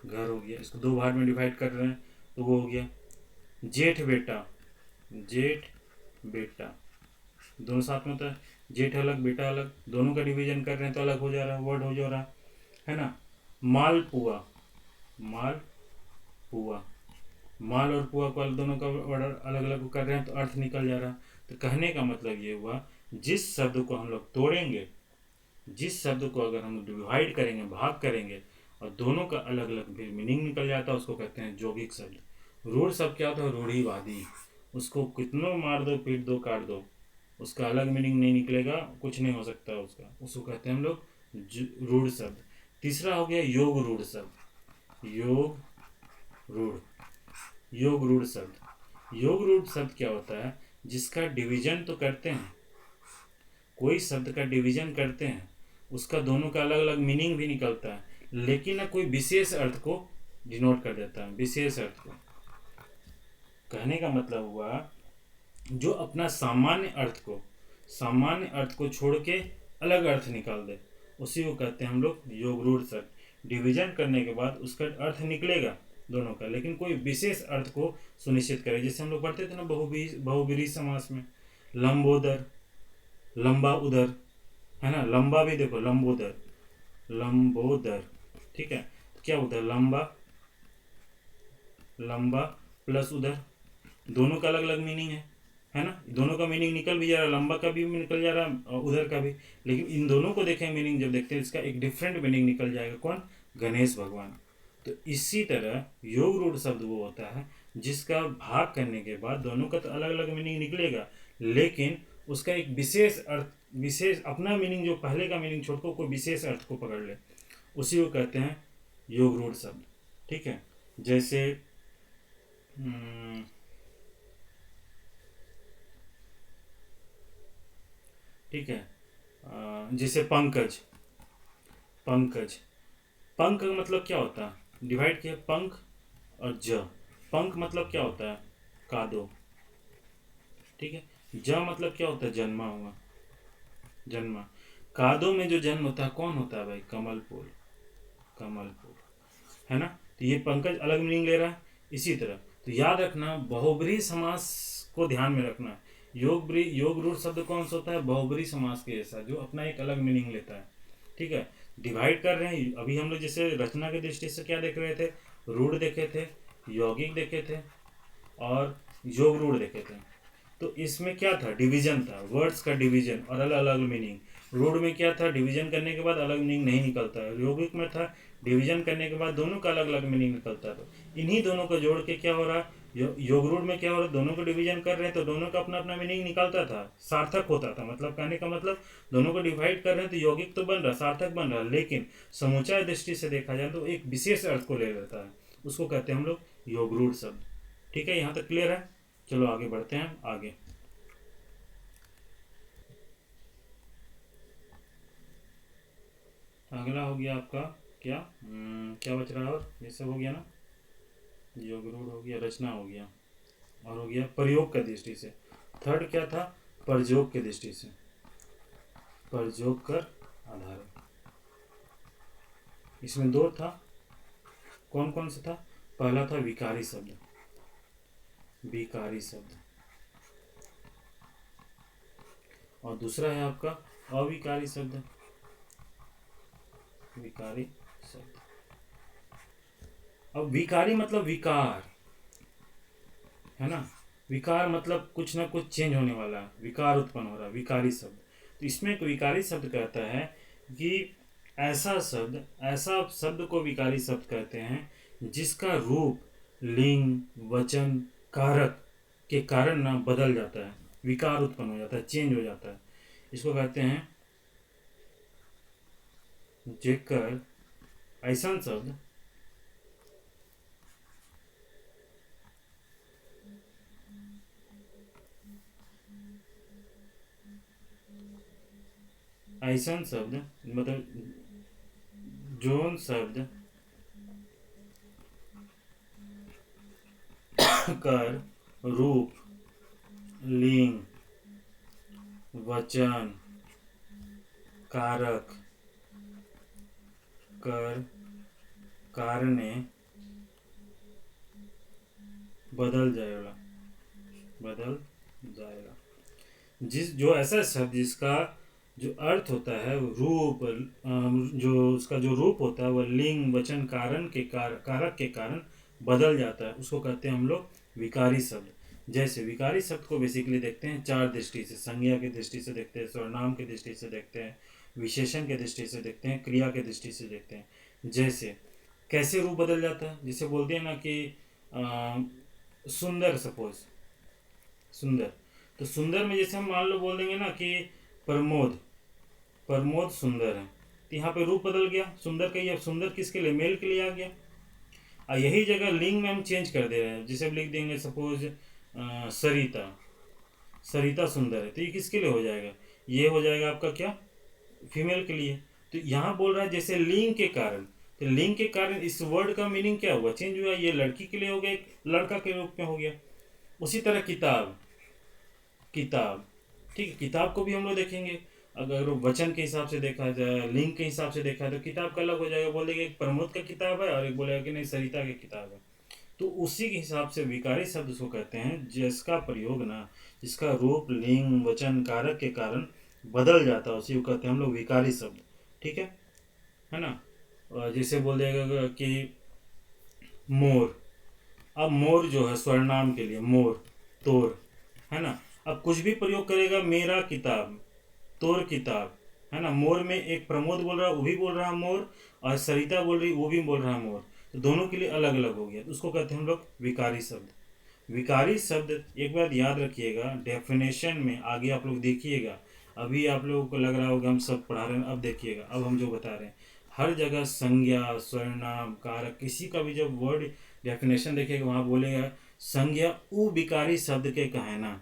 घर हो गया। इसको 2 भाग में डिवाइड कर रहे हैं तो वो हो गया जेठ बेटा, जेठ बेटा, दोनों साथ में होता है। जेठ अलग बेटा अलग, दोनों का डिवीजन कर रहे हैं तो अलग हो जा रहा है, वर्ड हो जा रहा है ना। मालपुआ, माल पुआ, माल और पुआ को दोनों का वर्ड अलग अलग कर रहे हैं तो अर्थ निकल जा रहा है। तो कहने का मतलब ये हुआ, जिस शब्द को हम लोग तोड़ेंगे, जिस शब्द को अगर हम डिवाइड करेंगे, भाग करेंगे, और दोनों का अलग अलग फिर मीनिंग निकल जाता है, उसको कहते हैं यौगिक शब्द। रूढ़ शब्द क्या होता है? रूढ़ीवादी। उसको कितनों मार दो, पीट दो, काट दो, उसका अलग मीनिंग नहीं निकलेगा, कुछ नहीं हो सकता उसका, उसको कहते हैं हम लोग रूढ़ शब्द। तीसरा हो गया योग रूढ़ शब्द, योग रूढ़, योग रूढ़ शब्द। योग रूढ़ शब्द क्या होता है? जिसका डिवीजन तो करते हैं, कोई शब्द का डिवीजन करते हैं, उसका दोनों का अलग अलग मीनिंग भी निकलता है, लेकिन ना कोई विशेष अर्थ को डिनोट कर देता है, विशेष अर्थ को। कहने का मतलब हुआ, जो अपना सामान्य अर्थ को, सामान्य अर्थ को छोड़ के अलग अर्थ निकाल दे, उसी को कहते हैं हम लोग योग रूढ़ शब्द। डिवीजन करने के बाद उसका अर्थ निकलेगा दोनों का, लेकिन कोई विशेष अर्थ को सुनिश्चित करे। जैसे हम लोग पढ़ते थे ना बहुब्रीहि समास में, लंबोदर, लंबा उदर, है ना, लंबा भी देखो लंबोदर, लंबोदर, ठीक है। तो क्या होता है, लंबा, लंबा प्लस उदर, दोनों का अलग अलग मीनिंग है ना, दोनों का मीनिंग निकल भी जा रहा है, लंबा का भी निकल जा रहा है और उधर का भी। लेकिन इन दोनों को देखें मीनिंग जब देखते हैं, इसका एक डिफरेंट मीनिंग निकल जाएगा। कौन? गणेश भगवान। तो इसी तरह योग रूढ़ शब्द वो होता है जिसका भाग करने के बाद दोनों का तो अलग अलग मीनिंग निकलेगा, लेकिन उसका एक विशेष अर्थ, विशेष अपना मीनिंग, जो पहले का मीनिंग छोड़ को कोई विशेष अर्थ को पकड़ ले, उसी को कहते हैं योग रूढ़ शब्द। ठीक है। जैसे ठीक है, जैसे पंकज, पंकज, पंख का मतलब क्या होता है, डिवाइड किया पंख और ज। पंख मतलब क्या होता है, कादो, ठीक है। ज मतलब क्या होता है, जन्मा हुआ, जन्मा। कादो में जो जन्म होता है कौन होता है भाई, कमल फूल, कमल फूल, है ना। तो ये पंकज अलग मीनिंग ले रहा है। इसी तरह तो याद रखना, बहुब्रीहि समास को ध्यान में रखना। योग रूढ़ शब्द कौन सा होता है, बहुब्रीहि समास के जैसा, जो अपना एक अलग मीनिंग लेता है। ठीक है। डिवाइड कर रहे हैं अभी हम लोग, जैसे रचना की दृष्टि से क्या देख रहे थे, रूढ़ देखे थे, यौगिक देखे थे और योग रूढ़ देखे थे। तो इसमें क्या था, डिवीजन था, वर्ड्स का डिवीजन और अलग अलग मीनिंग। रूढ़ में क्या था, डिवीजन करने के बाद अलग मीनिंग नहीं निकलता है। यौगिक में था, डिवीजन करने के बाद दोनों का अलग अलग मीनिंग निकलता है। तो इन्हीं दोनों को जोड़ के क्या हो रहा है, योग रूढ़ में क्या हो रहा है, दोनों को डिवीजन कर रहे हैं तो दोनों का अपना अपना मीनिंग निकलता था, सार्थक होता था। मतलब कहने का मतलब, दोनों को डिवाइड कर रहे हैं तो यौगिक तो बन रहा, सार्थक बन रहा, लेकिन समुचाय दृष्टि से देखा जाए तो एक विशेष अर्थ को ले लेता है, उसको कहते हैं हम लोग योग रूढ़ शब्द। ठीक है, यहाँ तक क्लियर है। चलो आगे बढ़ते हैं आगे। अगला हो गया आपका क्या, क्या बच रहा है, और ये सब हो गया ना, योग रूढ़ हो गया, रचना हो गया, और हो गया प्रयोग की दृष्टि से। थर्ड क्या था, प्रयोग की दृष्टि से, प्रयोग कर आधार। इसमें दो था, कौन कौन सा था, पहला था विकारी शब्द, विकारी शब्द, और दूसरा है आपका अविकारी शब्द, विकारी शब्द। अब विकारी मतलब विकार, है ना, विकार मतलब कुछ ना कुछ चेंज होने वाला, विकार उत्पन्न हो रहा, विकारी शब्द। तो इसमें एक विकारी शब्द कहता है कि ऐसा शब्द, ऐसा शब्द को विकारी शब्द कहते हैं जिसका रूप, लिंग, वचन, कारक के कारण ना बदल जाता है, विकार उत्पन्न हो जाता है, चेंज हो जाता है। इसको कहते हैं जेकर ऐसा शब्द, ऐसा शब्द मतलब जोन शब्द कर रूप, लिंग, वचन, कारक कर कारणे बदल जाएगा, बदल जाएगा। जो ऐसा शब्द जिसका जो अर्थ होता है रूप, जो उसका जो रूप होता है वह लिंग, वचन, कारक के कारण बदल जाता है, उसको कहते हैं हम लोग विकारी शब्द। जैसे विकारी शब्द को बेसिकली देखते हैं चार दृष्टि से, संज्ञा की दृष्टि से देखते हैं, सर्वनाम की दृष्टि से देखते हैं, विशेषण की दृष्टि से देखते हैं, क्रिया की दृष्टि से देखते हैं। जैसे कैसे रूप बदल जाता है, जैसे बोलते हैं ना कि सुंदर, सपोज सुंदर, तो सुंदर में जैसे हम मान लो बोल देंगे ना कि प्रमोद, प्रमोद सुंदर है, तो यहाँ पे रूप बदल गया सुंदर का, ये सुंदर किसके लिए, मेल के लिए आ गया। और यही जगह लिंग में हम चेंज कर दे रहे हैं, जैसे हम लिख देंगे सपोज सरिता, सरिता सुंदर है, तो ये किसके लिए हो जाएगा, ये हो जाएगा आपका क्या, फीमेल के लिए। तो यहाँ बोल रहा है जैसे लिंग के कारण, तो लिंग के कारण इस वर्ड का मीनिंग क्या हुआ, चेंज हुआ, ये लड़की के लिए हो गया, लड़का के रूप में हो गया। उसी तरह किताब, किताब, ठीक है, किताब को भी हम लोग देखेंगे अगर वचन के हिसाब से देखा जाए, लिंग के हिसाब से देखा जाए, तो किताब का अलग हो जाएगा। बोलेंगे एक प्रमोद का किताब है और एक बोलेगा कि नहीं सरिता की किताब है। तो उसी के हिसाब से विकारी शब्द उसको कहते हैं जिसका प्रयोग ना, जिसका रूप लिंग वचन कारक के कारण बदल जाता है, उसी को कहते हैं हम लोग विकारी शब्द। ठीक है ना। और जैसे बोल देगा कि मोर, अब मोर जो है स्वर्णाम के लिए मोर, तोर, है ना। अब कुछ भी प्रयोग करेगा, मेरा किताब, तोर किताब, है ना। मोर में एक प्रमोद बोल रहा है, वो भी बोल रहा है मोर, और सरिता बोल रही वो भी बोल रहा है मोर। तो दोनों के लिए अलग अलग हो गया, तो उसको कहते हैं हम लोग विकारी शब्द। विकारी शब्द एक बात याद रखिएगा, डेफिनेशन में आगे आप लोग देखिएगा। अभी आप लोगों को लग रहा होगा हम सब पढ़ा रहे हैं, अब देखिएगा अब हम जो बता रहे हैं, हर जगह संज्ञा सर्वनाम कारक किसी का भी जब वर्ड डेफिनेशन देखिएगा वहाँ बोलेगा संज्ञा उ विकारी शब्द के कहना।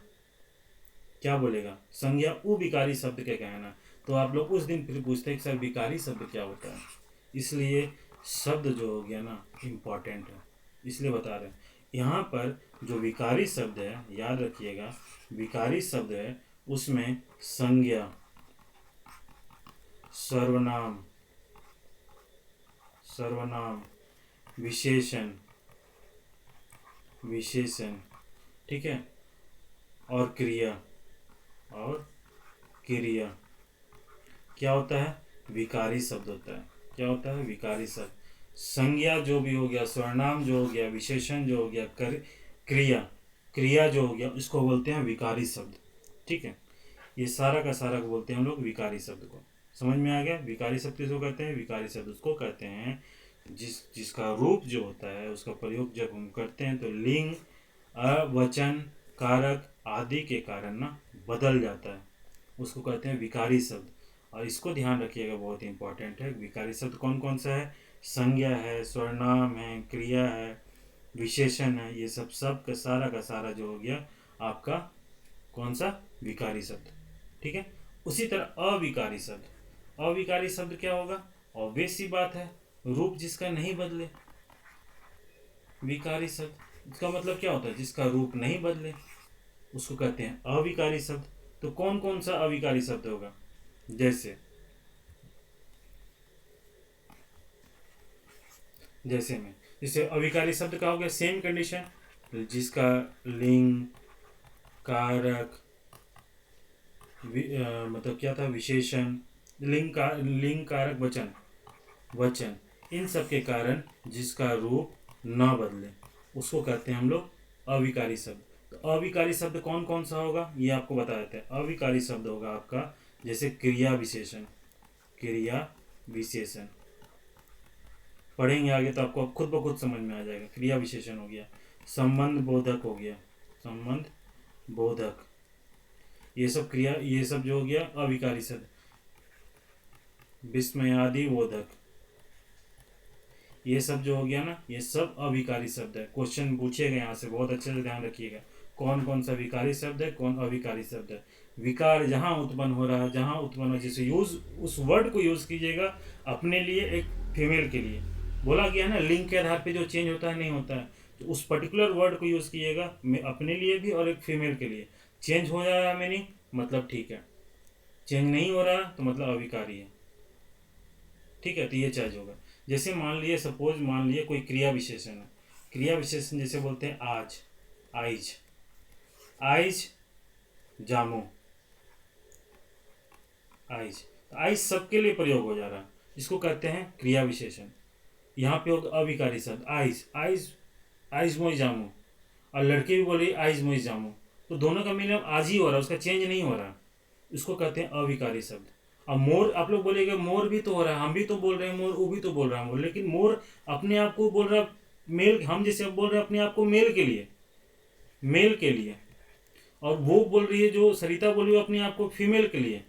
क्या बोलेगा? संज्ञा उ विकारी शब्द के कहना। तो आप लोग उस दिन फिर पूछते हैं कि सर विकारी शब्द क्या होता है। इसलिए शब्द जो हो गया ना इम्पॉर्टेंट है, इसलिए बता रहे हैं। यहाँ पर जो विकारी शब्द है याद रखिएगा, विकारी शब्द है उसमें संज्ञा सर्वनाम, सर्वनाम विशेषण, विशेषण, ठीक है, और क्रिया, और क्रिया क्या होता है? विकारी शब्द होता है। क्या होता है? विकारी शब्द। संज्ञा जो भी हो गया, स्वर्णाम जो हो गया, विशेषण जो हो गया, क्रिया, क्रिया जो हो गया, इसको बोलते हैं विकारी शब्द। ठीक है, ये सारा का सारा को बोलते हैं हम लोग विकारी शब्द को। समझ में आ गया? विकारी शब्द किसको कहते हैं? विकारी शब्द उसको कहते हैं जिसका रूप जो होता है उसका प्रयोग जब हम करते हैं तो लिंग अवचन कारक आदि के कारण ना बदल जाता है, उसको कहते हैं विकारी शब्द। और इसको ध्यान रखिएगा, बहुत इंपॉर्टेंट है। विकारी शब्द कौन कौन सा है? संज्ञा है, स्वर्णाम है, क्रिया है, विशेषण है, ये सब का सारा जो हो गया आपका कौन सा? विकारी शब्द। ठीक है। उसी तरह अविकारी शब्द, अविकारी शब्द क्या होगा? ऑब्वियस सी बात है, रूप जिसका नहीं बदले। विकारी शब्द इसका मतलब क्या होता है? जिसका रूप नहीं बदले, उसको कहते हैं अविकारी शब्द। तो कौन कौन सा अविकारी शब्द होगा? जैसे जैसे में जैसे अविकारी शब्द का हो गया सेम कंडीशन, जिसका लिंग कारक मतलब क्या था? विशेषण, लिंग कारक वचन, वचन, इन सब के कारण जिसका रूप न बदले, उसको कहते हैं हम लोग अविकारी शब्द। तो अविकारी शब्द कौन कौन सा होगा ये आपको बता देते हैं। अविकारी शब्द होगा आपका जैसे क्रिया विशेषण, क्रिया विशेषण पढ़ेंगे आगे तो आपको खुद ब खुद समझ में आ जाएगा। क्रिया विशेषण हो गया, संबंध बोधक हो गया, संबंध बोधक, ये सब क्रिया, ये सब जो हो गया अविकारी शब्द। विस्मयादि बोधक, ये सब जो हो गया ना, ये सब अविकारी शब्द है। क्वेश्चन पूछेगा यहाँ से, बहुत अच्छे से ध्यान रखिएगा कौन कौन सा विकारी शब्द है, कौन अविकारी शब्द है। विकार जहाँ उत्पन्न हो रहा है, जहाँ उत्पन्न हो, जैसे यूज उस वर्ड को यूज कीजिएगा अपने लिए, एक फीमेल के लिए बोला गया है ना, लिंग के आधार पे जो चेंज होता है नहीं होता है, तो उस पर्टिकुलर वर्ड को यूज कीजिएगा अपने लिए भी और एक फीमेल के लिए। चेंज हो जा रहा है मीनिंग, मतलब ठीक है, चेंज नहीं हो रहा तो मतलब अविकारी है। ठीक है, तो ये चेंज होगा। जैसे मान लिए, सपोज मान लिए कोई क्रिया विशेषण है, क्रिया विशेषण जैसे बोलते हैं आज, आइज, आइज जामो, आइज, आइज सबके लिए प्रयोग हो जा रहा है, इसको कहते हैं क्रिया विशेषण। यहाँ पे होगा अविकारी शब्द आइज, आइज, आइज मोई जामो, और लड़की भी बोल रही आइज मोई जामो, तो दोनों का मीनिंग आज ही हो रहा है, उसका चेंज नहीं हो रहा, इसको कहते हैं अविकारी शब्द। अब मोर, आप लोग बोलेंगे मोर भी तो हो रहा है, हम भी तो बोल रहे हैं मोर, वो भी तो बोल रहा है मोर, लेकिन मोर अपने आप को बोल रहा मेल, हम जैसे बोल रहे हैं अपने आप को मेल के लिए, मेल के लिए, और वो बोल रही है जो सरिता बोल रही है अपने आप को फीमेल के लिए।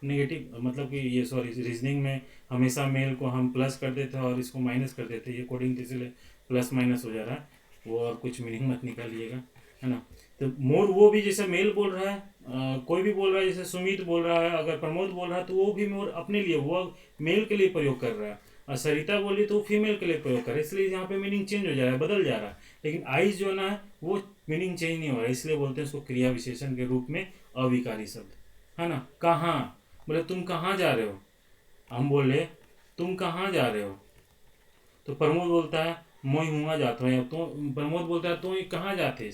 नेगेटिव मतलब कि ये सॉरी, रीजनिंग में हमेशा मेल को हम प्लस कर देते हैं और इसको माइनस कर देते हैं, ये कोडिंग इसलिए प्लस माइनस हो जा रहा है, वो और कुछ मीनिंग मत निकालिएगा, है ना। तो मोर वो भी जैसे मेल बोल रहा है, कोई भी बोल रहा है, जैसे सुमित बोल रहा है, अगर प्रमोद बोल रहा है तो वो भी मोर अपने लिए, वो मेल के लिए प्रयोग कर रहा है, और सरिता बोली तो वो फीमेल के लिए प्रयोग कर रहा है, इसलिए यहाँ पे मीनिंग चेंज हो जा रहा है, बदल जा रहा है। लेकिन आइज जो ना है वो मीनिंग चेंज नहीं हो रहा है, इसलिए बोलते हैं उसको क्रिया विशेषण के रूप में अविकारी शब्द, है ना। कहाँ? बोले तुम कहाँ जा रहे हो, हम बोले तुम कहाँ जा रहे हो, तो प्रमोद बोलता है मैं हुआ जाता हूँ, तो प्रमोद बोलता है तो कहाँ जाते,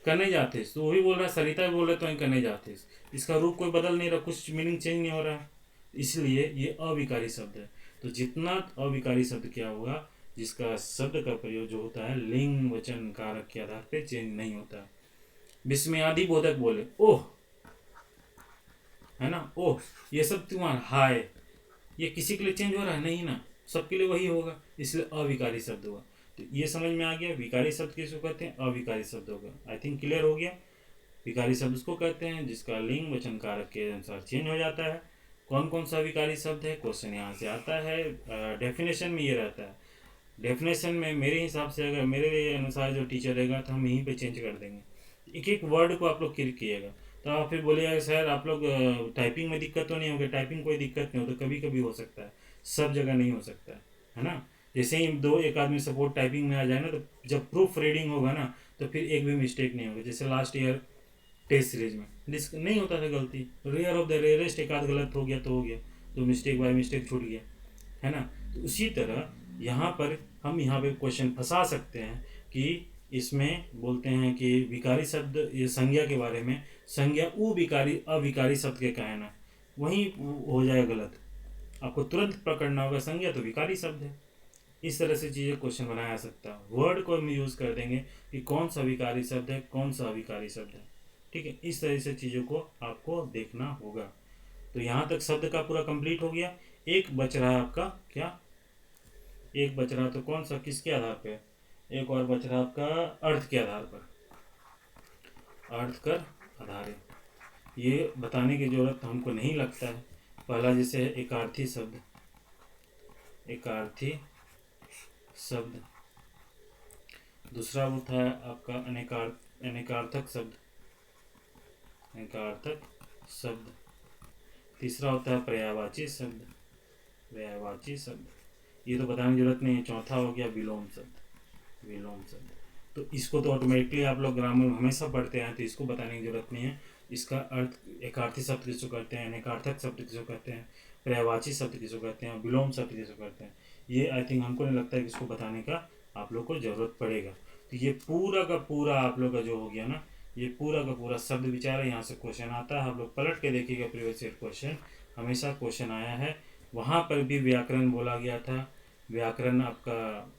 करने जाते, तो वही बोल रहा है, सरिता भी बोल रहे तो करने जाते, इसका रूप कोई बदल नहीं रहा, कुछ मीनिंग चेंज नहीं हो रहा है, इसलिए ये अविकारी शब्द है। तो जितना अविकारी शब्द क्या होगा, जिसका शब्द का प्रयोग जो होता है लिंग वचन कारक के आधार पर चेंज नहीं होता। विस्मयादि बोधक बोले ओह, है ना, ओह ये सब तुम्हारा हाय, ये किसी के लिए चेंज हो रहा है नहीं ना, सबके लिए वही होगा, इसलिए अविकारी शब्द हुआ। तो ये समझ में आ गया विकारी शब्द किसको कहते हैं, अविकारी शब्द होगा। आई थिंक क्लियर हो गया। विकारी शब्द उसको कहते हैं जिसका लिंग वचन कारक के अनुसार चेंज हो जाता है। कौन कौन सा विकारी शब्द है, क्वेश्चन यहाँ से आता है। डेफिनेशन में ये रहता है, डेफिनेशन में मेरे हिसाब से अगर मेरे अनुसार जो टीचर रहेगा तो हम यहीं पे चेंज कर देंगे, एक एक वर्ड को आप लोग क्लिक कीजिएगा। तो आप फिर बोलिएगा सर आप लोग टाइपिंग में दिक्कत तो नहीं होगी, टाइपिंग कोई दिक्कत नहीं हो, तो कभी कभी हो सकता है, सब जगह नहीं हो सकता है ना। जैसे ही दो एक आदमी सपोर्ट टाइपिंग में आ जाए ना, तो जब प्रूफ रीडिंग होगा ना तो फिर एक भी मिस्टेक नहीं होगी। जैसे लास्ट ईयर टेस्ट सीरीज में नहीं होता था गलती, रेयर ऑफ द रेयरेस्ट एक आध गलत हो गया तो हो गया, तो मिस्टेक बाय मिस्टेक छूट गया, है ना। तो उसी तरह यहाँ पर हम यहाँ पे क्वेश्चन फंसा सकते हैं कि इसमें बोलते हैं कि विकारी शब्द, ये संज्ञा के बारे में, संज्ञा उ विकारी अविकारी शब्द के कहना, वहीं हो जाए गलत, आपको तुरंत पकड़ना होगा संज्ञा तो विकारी शब्द है। इस तरह से चीज़ें क्वेश्चन बनाया जा सकता है, वर्ड को हम यूज़ कर देंगे कि कौन सा विकारी शब्द है कौन सा अविकारी शब्द है, ठीक है। इस तरह से चीज़ों को आपको देखना होगा। तो यहाँ तक शब्द का पूरा कंप्लीट हो गया। एक बच रहा है आपका क्या, एक बच रहा तो कौन सा, किसके आधार पे, एक और बच रहा आपका अर्थ के आधार पर, अर्थ कर आधार है। ये बताने की जरूरत हमको नहीं लगता है। पहला जैसे एकार्थी शब्द, एकार्थी शब्द, दूसरा वो था आपका अनेकार्थक शब्द, अनेकार्थक शब्द, तीसरा होता है पर्यायवाची शब्द, पर्यायवाची शब्द, ये तो बताने की जरूरत नहीं है। चौथा हो गया विलोम शब्द, विलोम शब्द, तो इसको तो ऑटोमेटिकली आप लोग ग्रामर में हमेशा पढ़ते हैं, तो इसको बताने की जरूरत नहीं है। इसका अर्थ एकार्थी शब्द किसको कहते हैं, अनेकार्थक शब्द किसको कहते हैं, पर्यायवाची शब्द किसको कहते हैं, विलोम शब्द किसको कहते हैं, ये आई थिंक हमको नहीं लगता है कि इसको बताने का आप लोग को ज़रूरत पड़ेगा। तो ये पूरा का पूरा आप लोग का जो हो गया ना, ये पूरा का पूरा शब्द विचार है, यहाँ से क्वेश्चन आता है। आप लोग पलट के देखिएगा, प्रीवियस ईयर क्वेश्चन हमेशा क्वेश्चन आया है। वहाँ पर भी व्याकरण बोला गया था, व्याकरण आपका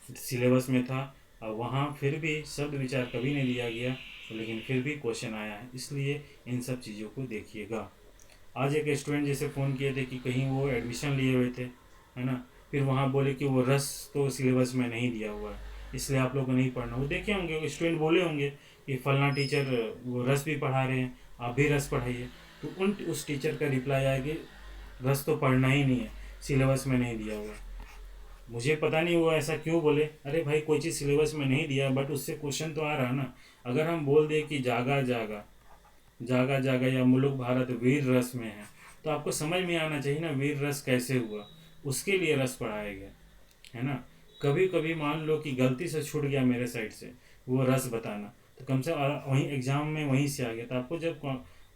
सिलेबस में था, और वहाँ फिर भी शब्द विचार कभी नहीं दिया गया, लेकिन फिर भी क्वेश्चन आया है, इसलिए इन सब चीज़ों को देखिएगा। आज एक स्टूडेंट जैसे फ़ोन किए थे कि कहीं वो एडमिशन लिए हुए थे, है ना, फिर वहाँ बोले कि वो रस तो सिलेबस में नहीं दिया हुआ है, इसलिए आप लोगों को नहीं पढ़ना। वो देखे होंगे स्टूडेंट बोले होंगे कि फलना टीचर वो रस भी पढ़ा रहे हैं, आप भी रस पढ़ाइए, तो उस टीचर का रिप्लाई आया कि रस तो पढ़ना ही नहीं है, सिलेबस में नहीं दिया हुआ। मुझे पता नहीं वो ऐसा क्यों बोले। अरे भाई कोई चीज़ सिलेबस में नहीं दिया बट उससे क्वेश्चन तो आ रहा है ना। अगर हम बोल दें कि जागा जागा, जागा जागा या मुलुक भारत वीर रस में है, तो आपको समझ में आना चाहिए ना वीर रस कैसे हुआ, उसके लिए रस पढ़ाया गया, है ना। कभी कभी मान लो कि गलती से छूट गया मेरे साइड से वो रस बताना, तो कम से कम वहीं एग्जाम में वहीं से आ गया, तो आपको जब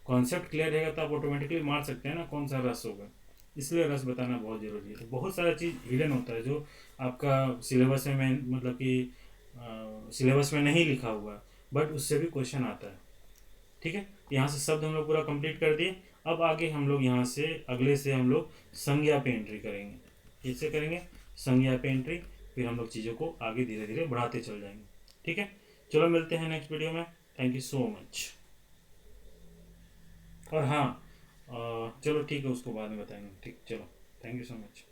कॉन्सेप्ट क्लियर रहेगा तो आप ऑटोमेटिकली मार सकते हैं ना कौन सा रस होगा। इसलिए रस बताना बहुत ज़रूरी है। बहुत सारा चीज़ हिडन होता है जो आपका सिलेबस में मतलब कि सिलेबस में नहीं लिखा हुआ है, बट उससे भी क्वेश्चन आता है, ठीक है। यहाँ से शब्द हम लोग पूरा कंप्लीट कर दिए। अब आगे हम लोग यहाँ से अगले से हम लोग संज्ञा पे एंट्री करेंगे। कैसे करेंगे, संज्ञा पे एंट्री, फिर हम लोग चीज़ों को आगे धीरे धीरे बढ़ाते चल जाएंगे, ठीक है। चलो मिलते हैं नेक्स्ट वीडियो में। Thank you so much. और हाँ चलो ठीक है, उसको बाद में बताएंगे, ठीक, चलो थैंक यू सो मच।